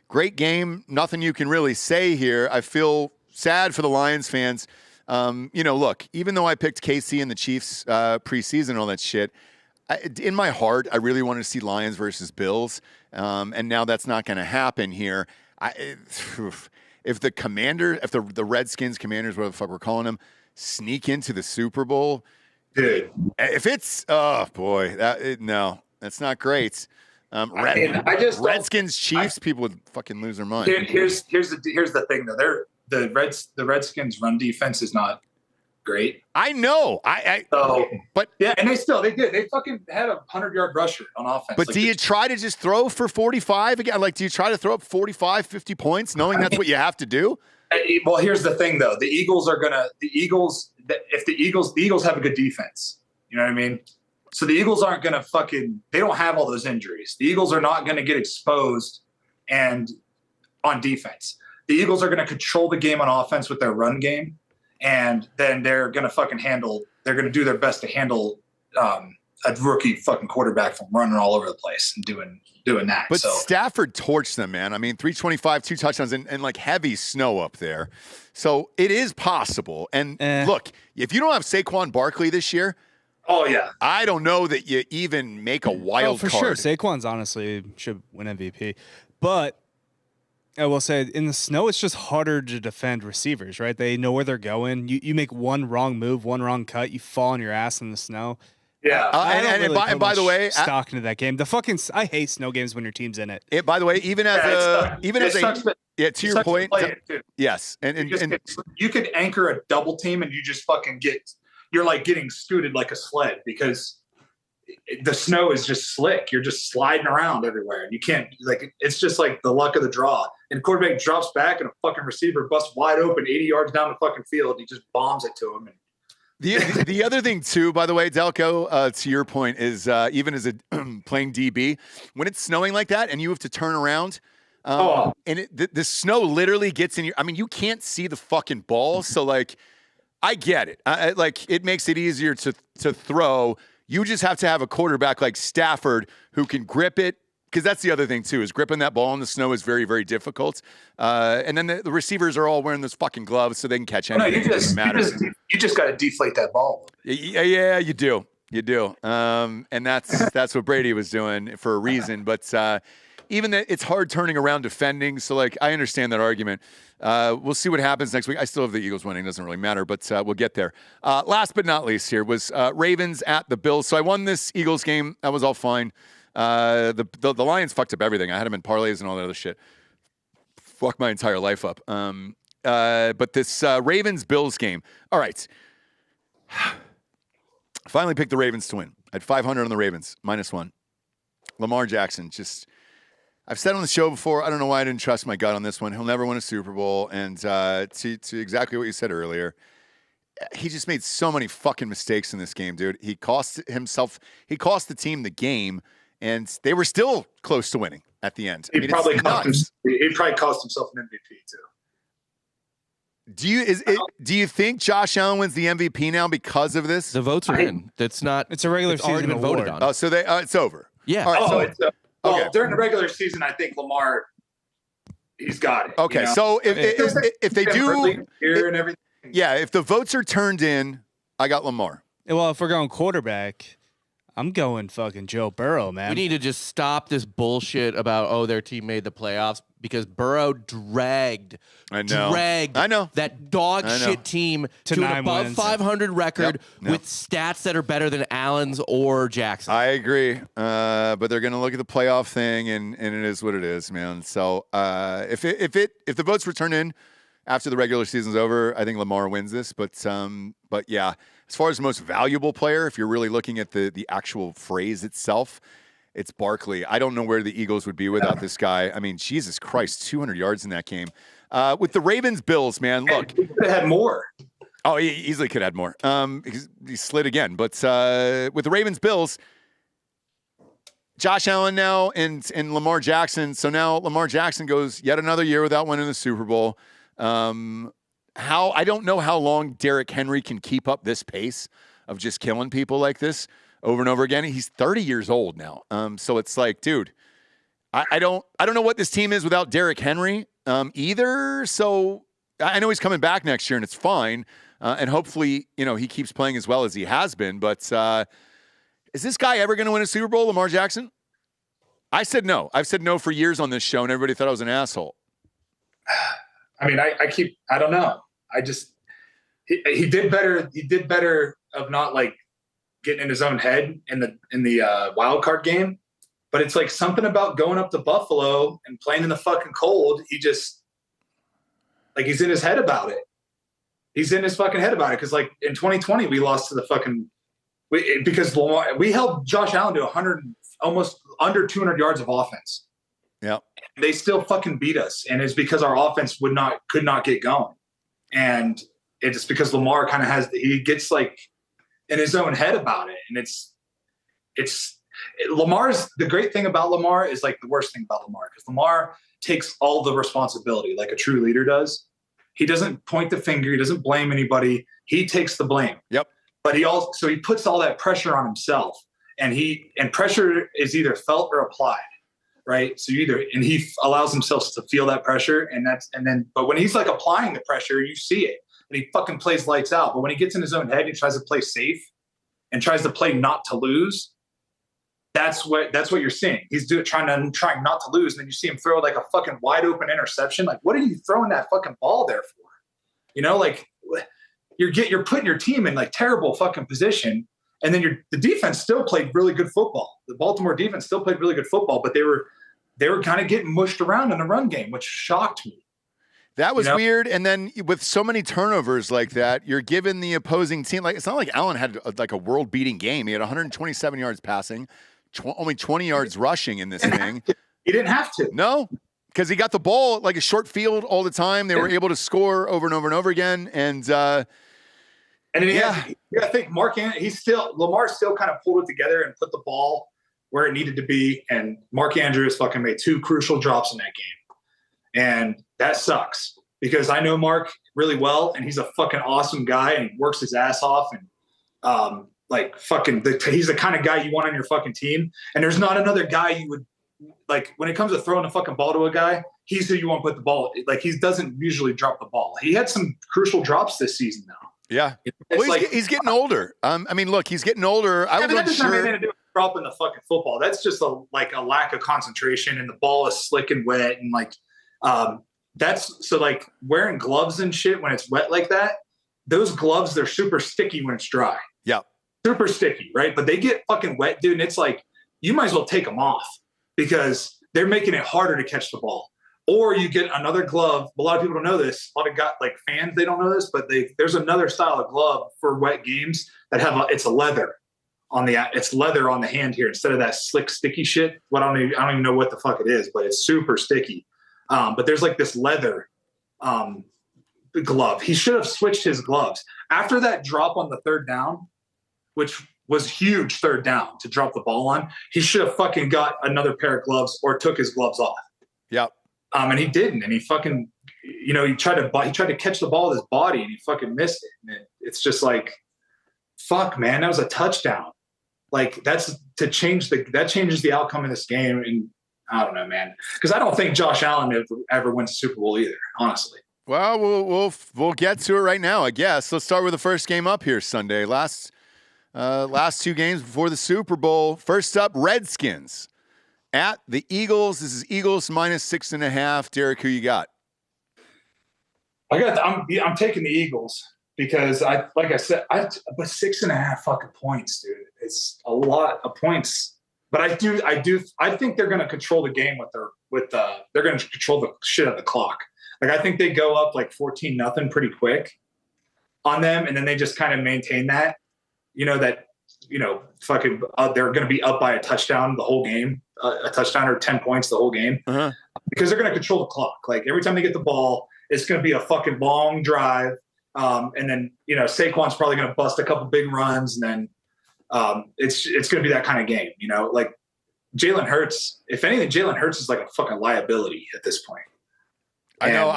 great game. Nothing you can really say here. I feel sad for the Lions fans. Look, even though I picked KC and the Chiefs preseason and all that shit, in my heart, I really wanted to see Lions versus Bills. And now that's not going to happen here. If the Redskins Commanders, whatever the fuck we're calling them, sneak into the Super Bowl, dude. If it's that's not great. Redskins Chiefs, people would fucking lose their mind. Here's the thing though. The Redskins run defense is not great. I know. But yeah, and they fucking had a 100-yard rusher on offense. But do you try to just throw for 45 again? Like, do you try to throw up 45, 50 points, knowing that's what you have to do? Well, here's the thing though. The Eagles have a good defense. You know what I mean? So the Eagles aren't going to they don't have all those injuries. The Eagles are not going to get exposed and on defense. The Eagles are going to control the game on offense with their run game. And then they're going to they're going to do their best to handle a rookie fucking quarterback from running all over the place and doing that. But so Stafford torched them, man. I mean, 325, 2 touchdowns, and like heavy snow up there. So it is possible. And look, if you don't have Saquon Barkley this year, oh yeah, I don't know that you even make a wild for card. sure. Saquon's honestly should win MVP. But I will say in the snow, it's just harder to defend receivers, right? They know where they're going. You make one wrong move, one wrong cut, you fall on your ass in the snow. yeah. And by the way, stock into that game. I hate snow games when your team's in it. by the way, even as to your point, yes, and you could anchor a double team and you just fucking you're like getting scooted like a sled because the snow is just slick. You're just sliding around everywhere, and you can't it's just like the luck of the draw. And quarterback drops back, and a fucking receiver busts wide open 80 yards down the fucking field. He just bombs it to him. the other thing too, by the way, Delco, to your point, is even as a playing DB, when it's snowing like that and you have to turn around, and the snow literally gets in your. I mean, you can't see the fucking ball, so like, I get it. It makes it easier to throw. You just have to have a quarterback like Stafford who can grip it, because that's the other thing too, is gripping that ball in the snow is very, very difficult. And then the receivers are all wearing those fucking gloves so they can catch anything. It doesn't matter. You just got to deflate that ball. Yeah, you do. You do. And that's what Brady was doing for a reason. But even that, it's hard turning around defending. So, like, I understand that argument. We'll see what happens next week. I still have the Eagles winning. Doesn't really matter, but we'll get there. Last but not least here was Ravens at the Bills. So I won this Eagles game. That was all fine. The Lions fucked up everything. I had them in parlays and all that other shit. Fucked my entire life up. But this Ravens-Bills game. All right. Finally picked the Ravens to win. I had 500 on the Ravens, -1. Lamar Jackson, I've said on the show before, I don't know why I didn't trust my gut on this one. He'll never win a Super Bowl. And to exactly what you said earlier, he just made so many fucking mistakes in this game, dude. He cost the team the game, and they were still close to winning at the end. He probably cost himself an MVP too. Do you think Josh Allen wins the MVP now because of this? The votes are in. It's a regular season already been voted on. Oh, so it's over. Yeah. All right, well, during the regular season, I think Lamar, he's got it. Okay, so if they do here and everything, yeah, if the votes are turned in, I got Lamar. Well, if we're going quarterback, I'm going fucking Joe Burrow, man. We need to just stop this bullshit about, their team made the playoffs, because Burrow dragged that dog shit team to an above 500 record with stats that are better than Allen's or Jackson. I agree, but they're going to look at the playoff thing, and it is what it is, man. So if the votes were turned in after the regular season's over, I think Lamar wins this. But yeah, as far as the most valuable player, if you're really looking at the actual phrase itself, it's Barkley. I don't know where the Eagles would be without this guy. I mean, Jesus Christ, 200 yards in that game. With the Ravens-Bills, man, look. He could have had more. Oh, he easily could have had more. He slid again. But with the Ravens-Bills, Josh Allen now and Lamar Jackson. So now Lamar Jackson goes yet another year without winning the Super Bowl. I don't know how long Derek Henry can keep up this pace of just killing people like this over and over again. He's 30 years old now. So it's like, dude, I don't know what this team is without Derek Henry either. So I know he's coming back next year and it's fine. And hopefully, he keeps playing as well as he has been. But is this guy ever going to win a Super Bowl, Lamar Jackson? I said no. I've said no for years on this show, and everybody thought I was an asshole. I mean, I don't know. He did better. He did better of not like getting in his own head in the wild card game. But it's like something about going up to Buffalo and playing in the fucking cold. He just he's in his head about it. He's in his fucking head about it. Cause like in 2020, we lost to the fucking, because Lamar, we held Josh Allen to almost under 200 yards of offense. Yeah. They still fucking beat us. And it's because our offense could not get going. And it's because Lamar kind of he gets like in his own head about it. And Lamar's, the great thing about Lamar is like the worst thing about Lamar, because Lamar takes all the responsibility like a true leader does. He doesn't point the finger. He doesn't blame anybody. He takes the blame. Yep. But he puts all that pressure on himself. and pressure is either felt or applied, right? So he allows himself to feel that pressure, but when he's like applying the pressure, you see it, and he fucking plays lights out. But when he gets in his own head, he tries to play safe and tries to play not to lose. That's what you're seeing. He's trying not to lose, and then you see him throw like a fucking wide open interception. Like, what are you throwing that fucking ball there for? You know, like you're putting your team in like terrible fucking position, and then the defense still played really good football. The Baltimore defense still played really good football, but they were kind of getting mushed around in the run game, which shocked me. That was weird. And then with so many turnovers like that, you're giving the opposing team, like, it's not like Allen had like a world-beating game. He had 127 yards passing, only 20 yards rushing in this thing. He didn't have to. No, because he got the ball like a short field all the time. They were able to score over and over and over again. And then you got to think Lamar still kind of pulled it together and put the ball where it needed to be. And Mark Andrews fucking made 2 crucial drops in that game. And that sucks because I know Mark really well, and he's a fucking awesome guy, and he works his ass off, and he's the kind of guy you want on your fucking team. And there's not another guy you would like when it comes to throwing the fucking ball to a guy. He's who you want to put the ball. Like, he doesn't usually drop the ball. He had some crucial drops this season, though. Yeah, he's getting older. I mean, look, he's getting older. I wasn't sure. That doesn't have anything to do with dropping the fucking football. That's just a lack of concentration, and the ball is slick and wet, and like. That's so like wearing gloves and shit when it's wet like that, those gloves, they're super sticky when it's dry. Yeah. Super sticky, right? But they get fucking wet, dude. And it's like, you might as well take them off because they're making it harder to catch the ball. Or you get another glove. A lot of people don't know this. A lot of fans, they don't know this, but there's another style of glove for wet games that it's leather on the hand here instead of that slick, sticky shit. I don't even know what the fuck it is, but it's super sticky. But there's like this leather glove. He should have switched his gloves. After that drop on the third down, which was huge third down to drop the ball on, he should have fucking got another pair of gloves or took his gloves off. Yep. And he didn't. And he fucking, he tried to catch the ball with his body and he fucking missed it. And it's just like, fuck, man, that was a touchdown. Like that changes the outcome of this game. And I don't know, man, because I don't think Josh Allen ever wins a Super Bowl either, honestly. Well, we'll get to it right now, I guess. Let's start with the first game up here Sunday. Last 2 games before the Super Bowl. First up, Redskins at the Eagles. This is Eagles -6.5. Derek, who you got? I'm taking the Eagles because but 6.5 fucking points, dude. It's a lot of points. But I think they're going to control the game they're going to control the shit out of the clock. Like, I think they go up like 14-0 pretty quick on them. And then they just kind of maintain that, they're going to be up by a touchdown the whole game, a touchdown or 10 points the whole game because they're going to control the clock. Like, every time they get the ball, it's going to be a fucking long drive. And then, Saquon's probably going to bust a couple big runs, and then, it's going to be that kind of game, like Jalen Hurts. If anything, Jalen Hurts is like a fucking liability at this point. I know.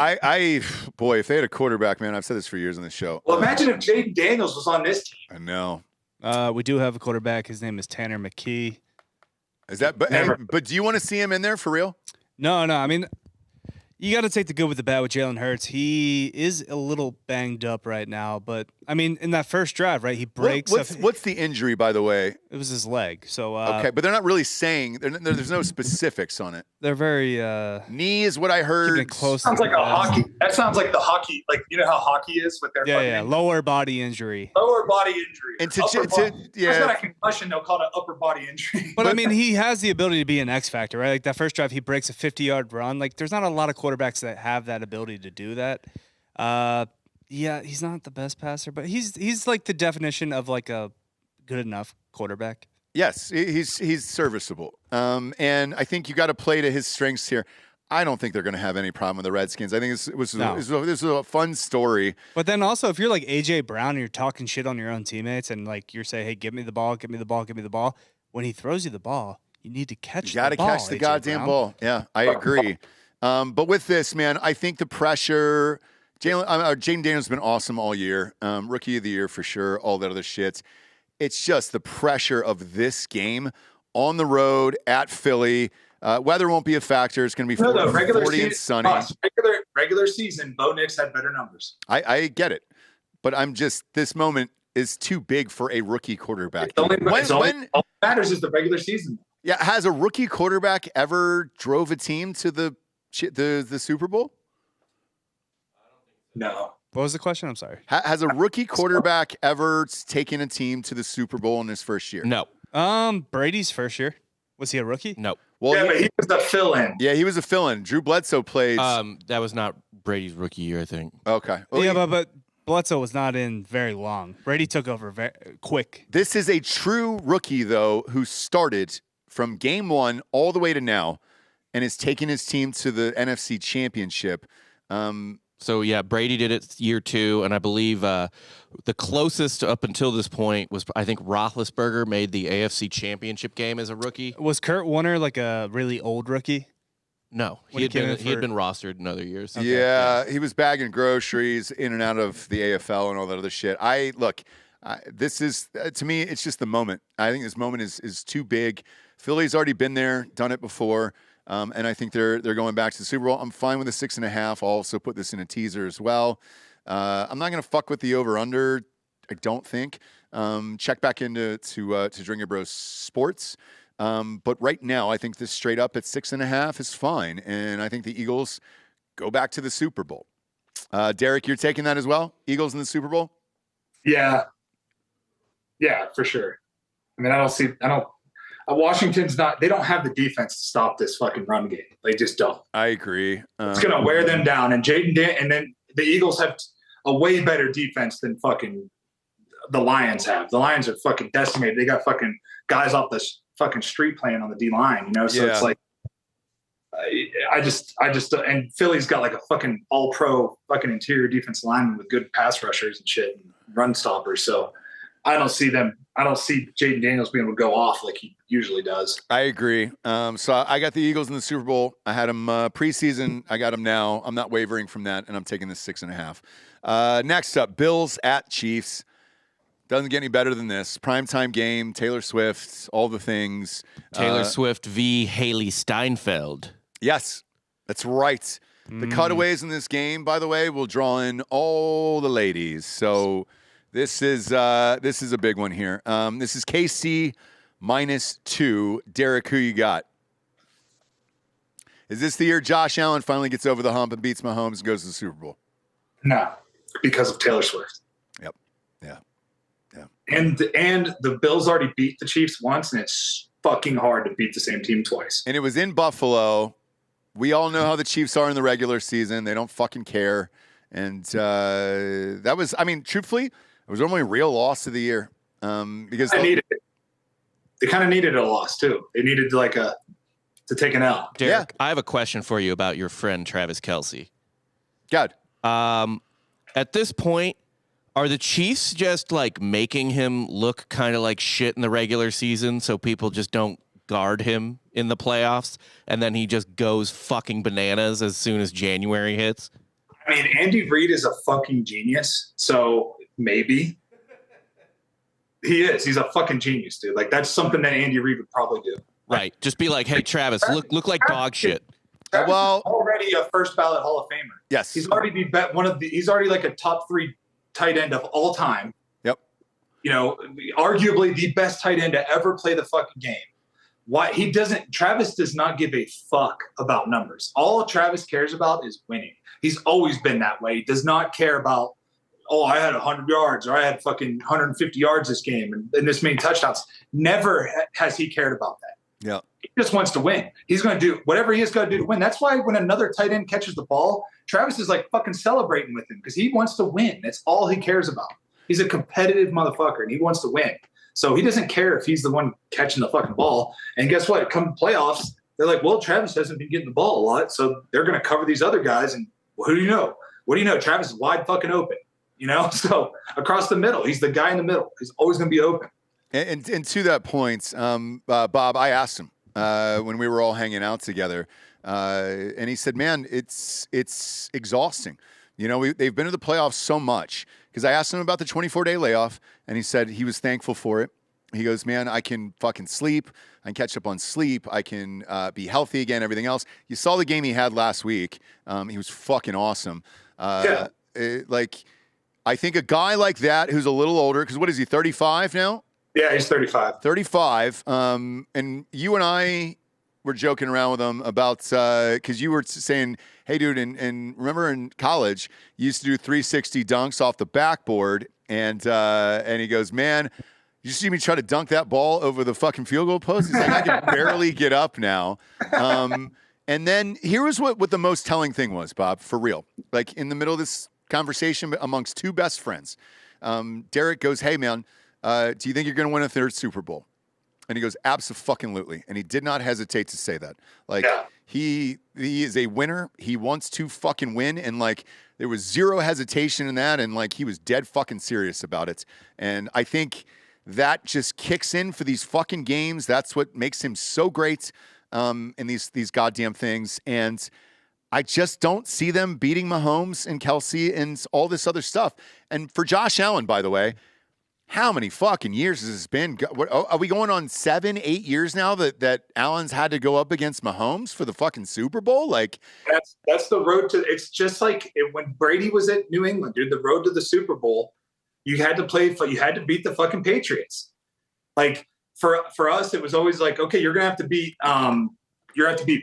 Boy, if they had a quarterback, man, I've said this for years on this show. Well, imagine if Jaden Daniels was on this team. I know. We do have a quarterback. His name is Tanner McKee. Is that? But do you want to see him in there for real? No. I mean, you got to take the good with the bad with Jalen Hurts. He is a little banged up right now, but I mean, in that first drive, right, he breaks. What's the injury, by the way? It was his leg. So okay, but they're not really saying. There's no specifics on it. They're very knee is what I heard. Close. Sounds like a hockey. That sounds like the hockey. Like, you know how hockey is with their lower body injury. Lower body injury. And that's not a concussion. They'll call it upper body injury. But I mean, he has the ability to be an X factor, right? Like that first drive, he breaks a 50-yard run. Like, there's not a lot of quarterbacks that have that ability to do that. Yeah, he's not the best passer, but he's like the definition of like a good enough quarterback. Yes, he's serviceable. And I think you got to play to his strengths here. I don't think they're going to have any problem with the Redskins. I think this was a fun story. But then also, if you're like A.J. Brown and you're talking shit on your own teammates and like you're saying, hey, give me the ball, when he throws you the ball, you need to catch the ball. You got to catch the goddamn ball. Yeah, I agree. But with this, man, I think the pressure – Jaden Daniels has been awesome all year. Rookie of the year for sure, all that other shit. It's just the pressure of this game on the road at Philly. Weather won't be a factor. It's going to be 40 and sunny. Regular season, Bo Nix had better numbers. I get it. But this moment is too big for a rookie quarterback. All that matters is the regular season. Yeah, has a rookie quarterback ever drove a team to the Super Bowl? No. What was the question? I'm sorry. Has a rookie quarterback ever taken a team to the Super Bowl in his first year? No. Brady's first year. Was he a rookie? No. Well, but he was the fill-in. Yeah, he was a fill-in. Drew Bledsoe played. That was not Brady's rookie year, I think. Okay. Well, but Bledsoe was not in very long. Brady took over very quick. This is a true rookie, though, who started from game one all the way to now and has taken his team to the NFC Championship. So, yeah, Brady did it year 2, and I believe the closest up until this point was, I think, Roethlisberger made the AFC Championship game as a rookie. Was Kurt Warner like a really old rookie? No, he had been rostered in other years. Okay. Yeah, he was bagging groceries in and out of the AFL and all that other shit. This is, to me, it's just the moment. I think this moment is too big. Philly's already been there, done it before. And I think they're going back to the Super Bowl. I'm fine with the 6.5. I'll also put this in a teaser as well. I'm not going to fuck with the over/under. I don't think. Check back into Drinkin Bros Sports. But right now, I think this straight up at 6.5 is fine, and I think the Eagles go back to the Super Bowl. Derek, you're taking that as well? Eagles in the Super Bowl? Yeah, for sure. I mean, Washington's not. They don't have the defense to stop this fucking run game. They just don't. I agree. It's gonna wear them down. And and then the Eagles have a way better defense than fucking the Lions have. The Lions are fucking decimated. They got fucking guys off the fucking street playing on the D line. So it's like, I just, and Philly's got like a fucking all pro fucking interior defense lineman with good pass rushers and shit and run stoppers. So I don't see Jaden Daniels being able to go off like he usually does. I agree. So I got the Eagles in the Super Bowl. I had them preseason. I got them now. I'm not wavering from that, and I'm taking the 6.5. Next up, Bills at Chiefs. Doesn't get any better than this. Primetime game, Taylor Swift, all the things. Taylor Swift v. Haley Steinfeld. Yes, that's right. The cutaways in this game, by the way, will draw in all the ladies. So this is a big one here. This is KC -2. Derek, who you got? Is this the year Josh Allen finally gets over the hump and beats Mahomes and goes to the Super Bowl? No, because of Taylor Swift. Yep. Yeah. And the Bills already beat the Chiefs once, and it's fucking hard to beat the same team twice. And it was in Buffalo. We all know how the Chiefs are in the regular season. They don't fucking care. And that was, truthfully, it was only a real loss of the year. Because they kind of needed a loss too. They needed to take an L. Derek, I have a question for you about your friend Travis Kelce. God. At this point, are the Chiefs just like making him look kind of like shit in the regular season so people just don't guard him in the playoffs, and then he just goes fucking bananas as soon as January hits? I mean, Andy Reid is a fucking genius, so maybe. He is. He's a fucking genius, dude. Like, that's something that Andy Reid would probably do. Right. Just be like, hey, Travis, look like dog shit. Travis is already a first ballot Hall of Famer. Yes. He's already he's already like a top 3 tight end of all time. Yep. Arguably the best tight end to ever play the fucking game. Why Travis does not give a fuck about numbers. All Travis cares about is winning. He's always been that way. He does not care about, I had 100 yards or I had fucking 150 yards this game and this many touchdowns. Never has he cared about that. Yeah. He just wants to win. He's going to do whatever he has got to do to win. That's why when another tight end catches the ball, Travis is like fucking celebrating with him because he wants to win. That's all he cares about. He's a competitive motherfucker and he wants to win. So he doesn't care if he's the one catching the fucking ball. And guess what? Come playoffs, they're like, well, Travis hasn't been getting the ball a lot, so they're going to cover these other guys. And who do you know? What do you know? Travis is wide fucking open. So across the middle, he's the guy in the middle. He's always going to be open. And to that point, Bob, I asked him when we were all hanging out together. And he said, man, it's exhausting. You know, they've been to the playoffs so much. Because I asked him about the 24-day layoff, and he said he was thankful for it. He goes, man, I can fucking sleep. I can catch up on sleep. I can be healthy again, everything else. You saw the game he had last week. He was fucking awesome. I think a guy like that who's a little older, because what is he, 35 now? Yeah, he's 35. 35. And you and I were joking around with him about, because you were saying, hey, dude, and remember in college, you used to do 360 dunks off the backboard. And he goes, man, you see me try to dunk that ball over the fucking field goal post? He's like, I can barely get up now. And then here was what the most telling thing was, Bob, for real. Like in the middle of this conversation amongst two best friends, Derek goes, hey, man, do you think you're going to win a third Super Bowl? And he goes, abso-fucking-lutely. And he did not hesitate to say that. Like, he is a winner. He wants to fucking win. And, like, there was zero hesitation in that. And, like, he was dead fucking serious about it. And I think that just kicks in for these fucking games. That's what makes him so great in these goddamn things. And I just don't see them beating Mahomes and Kelsey and all this other stuff. And for Josh Allen, by the way, how many fucking years has this been? Are we going on 7, 8 years now that Allen's had to go up against Mahomes for the fucking Super Bowl? Like that's the road to. It's just like when Brady was at New England, dude. The road to the Super Bowl, you had to beat the fucking Patriots. Like for us, it was always like, okay, you're gonna have to beat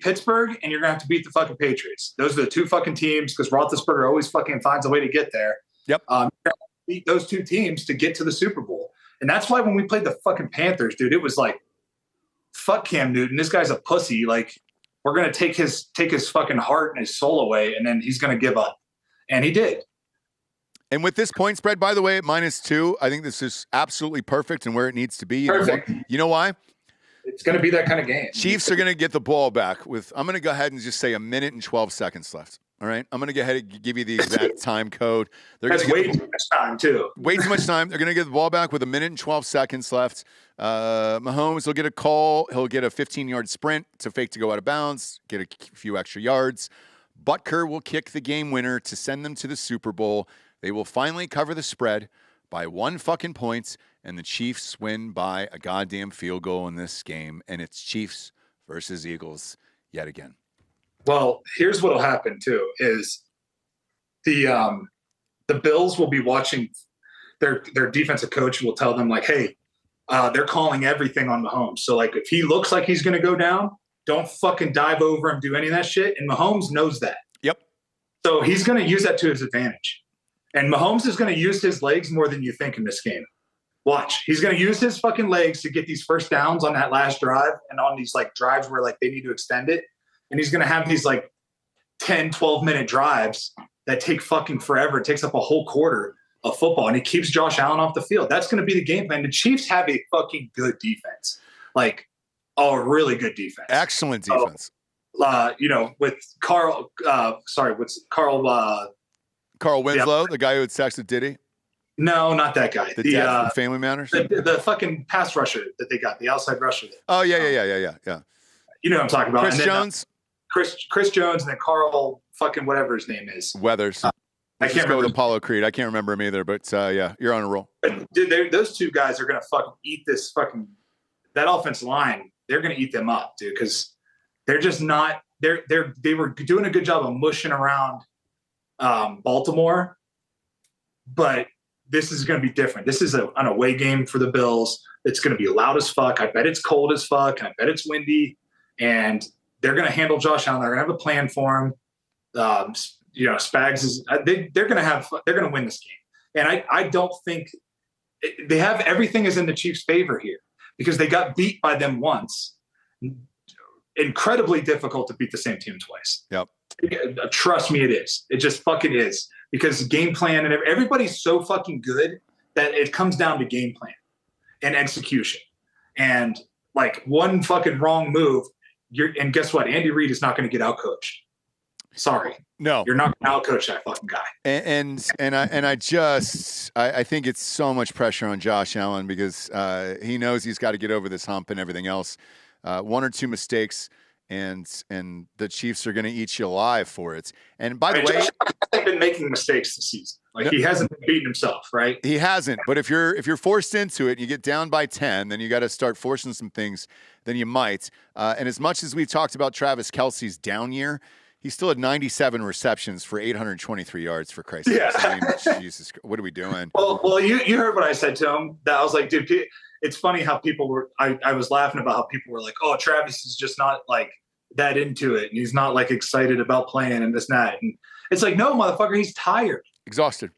Pittsburgh and you're gonna have to beat the fucking Patriots. Those are the two fucking teams because Roethlisberger always fucking finds a way to get there. Yep. Beat those two teams to get to the Super Bowl. And that's why when we played the fucking Panthers, dude, it was like, fuck Cam Newton. This guy's a pussy. Like, we're going to take his fucking heart and his soul away, and then he's going to give up. And he did. And with this point spread, by the way, at -2, I think this is absolutely perfect and where it needs to be. Perfect. You know why? It's going to be that kind of game. Chiefs are going to get the ball back with, I'm going to go ahead and just say 1 minute and 12 seconds left. All right, I'm going to go ahead and give you the exact time code. That's way too much time, too. Way too much time. They're going to get the ball back with 1 minute and 12 seconds left. Mahomes will get a call. He'll get a 15-yard sprint to fake to go out of bounds, get a few extra yards. Butker will kick the game winner to send them to the Super Bowl. They will finally cover the spread by 1 fucking point, and the Chiefs win by a goddamn field goal in this game, and it's Chiefs versus Eagles yet again. Well, here's what'll happen too: is the Bills will be watching their defensive coach will tell them like, hey, they're calling everything on Mahomes. So like, if he looks like he's going to go down, don't fucking dive over him, do any of that shit. And Mahomes knows that. Yep. So he's going to use that to his advantage. And Mahomes is going to use his legs more than you think in this game. Watch. He's going to use his fucking legs to get these first downs on that last drive and on these like drives where like they need to extend it. And he's going to have these like 10, 12-minute drives that take fucking forever. It takes up a whole quarter of football, and he keeps Josh Allen off the field. That's going to be the game plan. The Chiefs have a fucking good defense, like a really good defense. Excellent defense. With Carl Winslow, the guy who had sex with Diddy? No, not that guy. The dad from Family Matters? The fucking pass rusher that they got, the outside rusher. Oh, yeah. You know what I'm talking about. Chris Jones? Chris Jones, and then Carl fucking whatever his name is. Weathers. I can't remember. With Apollo Creed. I can't remember him either, but yeah, you're on a roll. But dude, those two guys are going to fucking eat this fucking – that offensive line, they're going to eat them up, dude, because they're just not – they were doing a good job of mushing around Baltimore, but this is going to be different. This is an away game for the Bills. It's going to be loud as fuck. I bet it's cold as fuck. And I bet it's windy. And they're going to handle Josh Allen. They're going to have a plan for him. Spags is they're going to win this game. And I don't think they have everything is in the Chiefs' favor here because they got beat by them once. Incredibly difficult to beat the same team twice. Yep. Trust me, it is. It just fucking is because game plan and everybody's so fucking good that it comes down to game plan and execution. And like one fucking wrong move, and guess what? Andy Reid is not going to get outcoached. Sorry. No. You're not going to outcoach that fucking guy. I think it's so much pressure on Josh Allen because he knows he's got to get over this hump and everything else. 1 or 2 mistakes and the Chiefs are going to eat you alive for it. And by the way, Josh hasn't been making mistakes this season. Like, he hasn't been beating himself, right? He hasn't. But if you're forced into it and you get down by 10, then you got to start forcing some things. Then you might. And as much as we've talked about Travis Kelce's down year, he still had 97 receptions for 823 yards, for Christ's sake. I mean, Jesus, what are we doing? Well, you heard what I said to him. That I was like, dude, it's funny how people were. I was laughing about how people were like, oh, Travis is just not like that into it, and he's not like excited about playing and this and that. And it's like, no, motherfucker, he's tired, exhausted.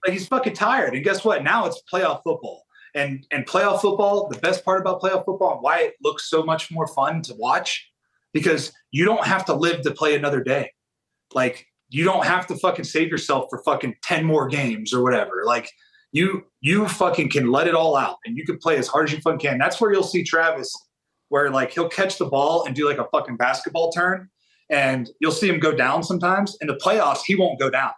Like, he's fucking tired. And guess what? Now it's playoff football, and playoff football. The best part about playoff football and why it looks so much more fun to watch, because you don't have to live to play another day. Like, you don't have to fucking save yourself for fucking 10 more games or whatever. Like, you fucking can let it all out, and you can play as hard as you fucking can. That's where you'll see Travis, where like he'll catch the ball and do like a fucking basketball turn, and you'll see him go down sometimes. In the playoffs, he won't go down.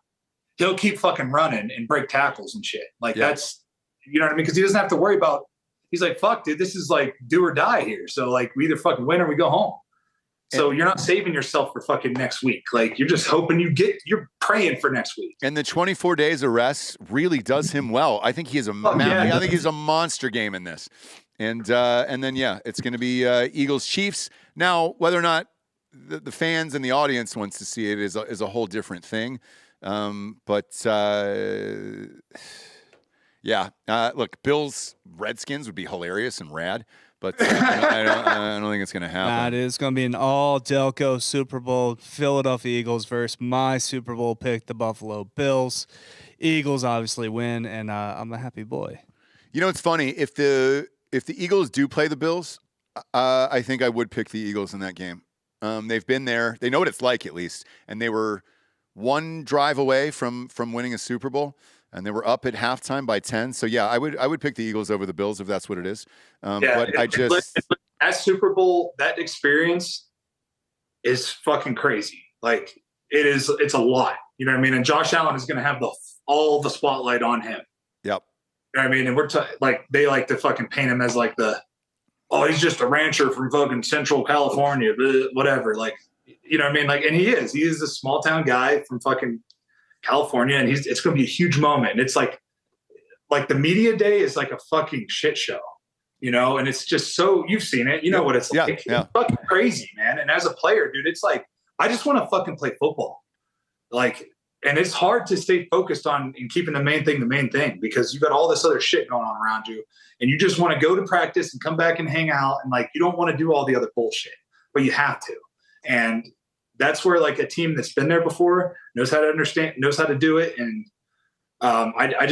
He'll keep fucking running and break tackles and shit. Like, that's, you know what I mean? Because he doesn't have to worry about, he's like, fuck, dude, this is like do or die here. So like, we either fucking win or we go home. So you're not saving yourself for fucking next week. Like, you're just hoping you're praying for next week. And the 24 days of rest really does him well. I think he is I think he's a monster game in this. And then, it's going to be Eagles Chiefs. Now, whether or not the fans and the audience wants to see it is a whole different thing. Look, Bills Redskins would be hilarious and rad. But I don't think it's going to happen. Nah, it is going to be an all-Delco Super Bowl. Philadelphia Eagles versus my Super Bowl pick, the Buffalo Bills. Eagles obviously win, and I'm a happy boy. You know, it's funny. If the Eagles do play the Bills, I think I would pick the Eagles in that game. They've been there. They know what it's like, at least. And they were one drive away from winning a Super Bowl. And they were up at halftime by 10. So, I would pick the Eagles over the Bills if that's what it is. But that Super Bowl, that experience is fucking crazy. Like, it's a lot. You know what I mean? And Josh Allen is going to have all the spotlight on him. Yep. You know what I mean? And they like to fucking paint him as like he's just a rancher from fucking Central California, whatever. Like, you know what I mean? Like, and he is a small town guy from fucking California, and it's going to be a huge moment. And it's like the media day is like a fucking shit show, you know? And it's just so, you've seen it, you know what it's like. Yeah. It's fucking crazy, man. And as a player, dude, it's like, I just want to fucking play football. Like, and it's hard to stay focused on and keeping the main thing, because you got all this other shit going on around you, and you just want to go to practice and come back and hang out. And like, you don't want to do all the other bullshit, but you have to. And that's where like a team that's been there before knows how to understand, knows how to do it. And I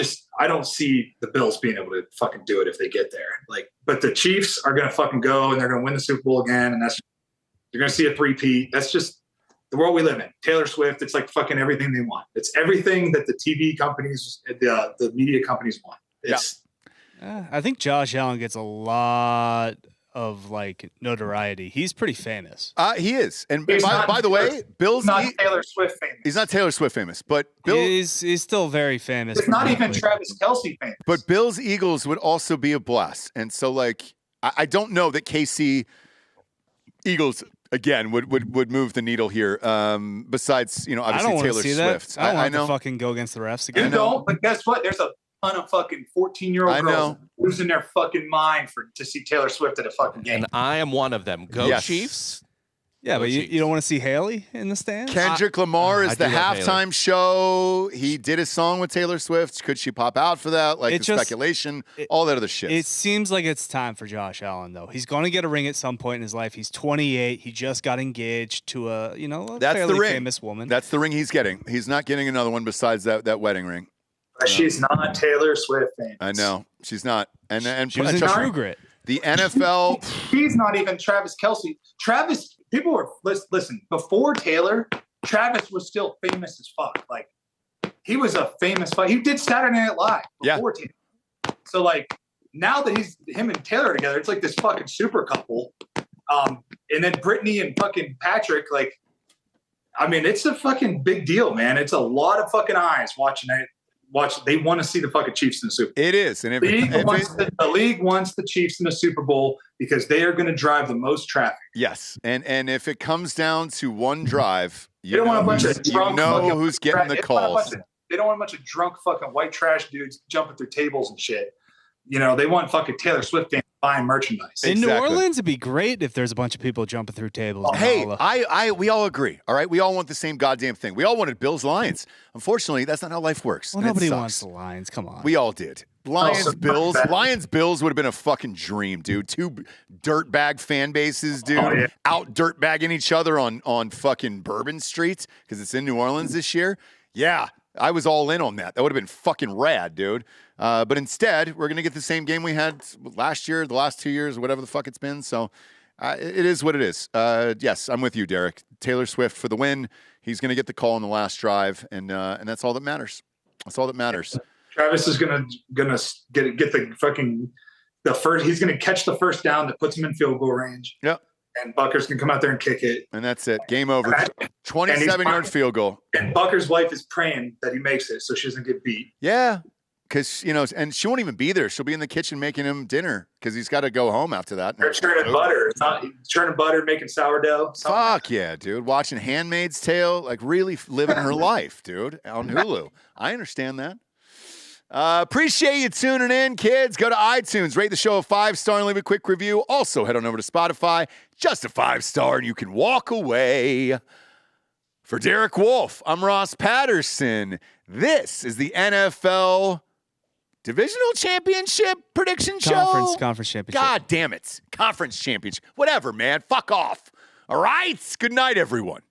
don't see the Bills being able to fucking do it if they get there. Like, but the Chiefs are going to fucking go, and they're going to win the Super Bowl again. And you're going to see a three-peat. That's just the world we live in. Taylor Swift, it's like fucking everything they want. It's everything that the TV companies, the media companies want. I think Josh Allen gets a lot of like notoriety. He's pretty famous. He is. And by the way, Bill's not Taylor Swift famous. He's not Taylor Swift famous, but Bill he's still very famous. It's not even Travis Kelce famous. But Bill's Eagles would also be a blast. And so like I don't know that KC Eagles again would move the needle here. Besides, you know, obviously Taylor Swift. I don't want to fucking go against the refs again. You don't, but guess what? There's a ton of fucking 14-year-old girls losing their fucking mind to see Taylor Swift at a fucking game. And I am one of them. Go Chiefs. Yeah, but you don't want to see Haley in the stands? Kendrick Lamar is the halftime show. He did a song with Taylor Swift. Could she pop out for that? Like speculation, all that other shit. It seems like it's time for Josh Allen, though. He's going to get a ring at some point in his life. He's 28. He just got engaged to a fairly famous woman. That's the ring he's getting. He's not getting another one besides that wedding ring. She's not Taylor Swift famous. I know. She's not. And she was in True Grit. The NFL. He's not even Travis Kelce. People were, listen, before Taylor, Travis was still famous as fuck. Like, he was a famous fuck. He did Saturday Night Live before Taylor. So, like, now that him and Taylor together, it's like this fucking super couple. And then Brittany and fucking Patrick, like, I mean, it's a fucking big deal, man. It's a lot of fucking eyes watching They want to see the fucking Chiefs in the Super Bowl. It is. And The league wants the Chiefs in the Super Bowl because they are going to drive the most traffic. yes. And if it comes down to one drive, They don't want a bunch of drunk fucking who's getting the calls. They don't want a bunch of drunk fucking white trash dudes jumping through tables and shit. You know, they want fucking Taylor Swift buying merchandise. In New Orleans, it'd be great if there's a bunch of people jumping through tables. Hey, we all agree. All right, we all want the same goddamn thing. We all wanted Bills Lions. Unfortunately, that's not how life works. Well, nobody wants the Lions. Come on. We all did. Lions Bills would have been a fucking dream, dude. Two dirtbag fan bases, dude, out dirtbagging each other on fucking Bourbon Street because it's in New Orleans this year. Yeah, I was all in on that. That would have been fucking rad, dude. But instead, we're gonna get the same game we had last year, the last 2 years, whatever the fuck it's been. So it is what it is. Yes, I'm with you, Derek. Taylor Swift for the win. He's gonna get the call in the last drive, and that's all that matters. That's all that matters. Travis is gonna get the fucking the first. He's gonna catch the first down that puts him in field goal range. Yep. And Bucker's can come out there and kick it. And that's it. Game over. 27-yard field goal. And Bucker's wife is praying that he makes it so she doesn't get beat. Yeah. Because, and she won't even be there. She'll be in the kitchen making him dinner because he's got to go home after that. Or churning butter. It's not churning butter, making sourdough. Fuck yeah, dude. Watching Handmaid's Tale, like really living her life, dude, on Hulu. I understand that. Appreciate you tuning in, kids. Go to iTunes, rate the show a 5-star and leave a quick review. Also, head on over to Spotify, just a 5-star, and you can walk away. For Derek Wolfe, I'm Ross Patterson. This is the NFL Divisional Championship Prediction Show. Conference Championship. God damn it. Conference Championship. Whatever, man. Fuck off. All right. Good night, everyone.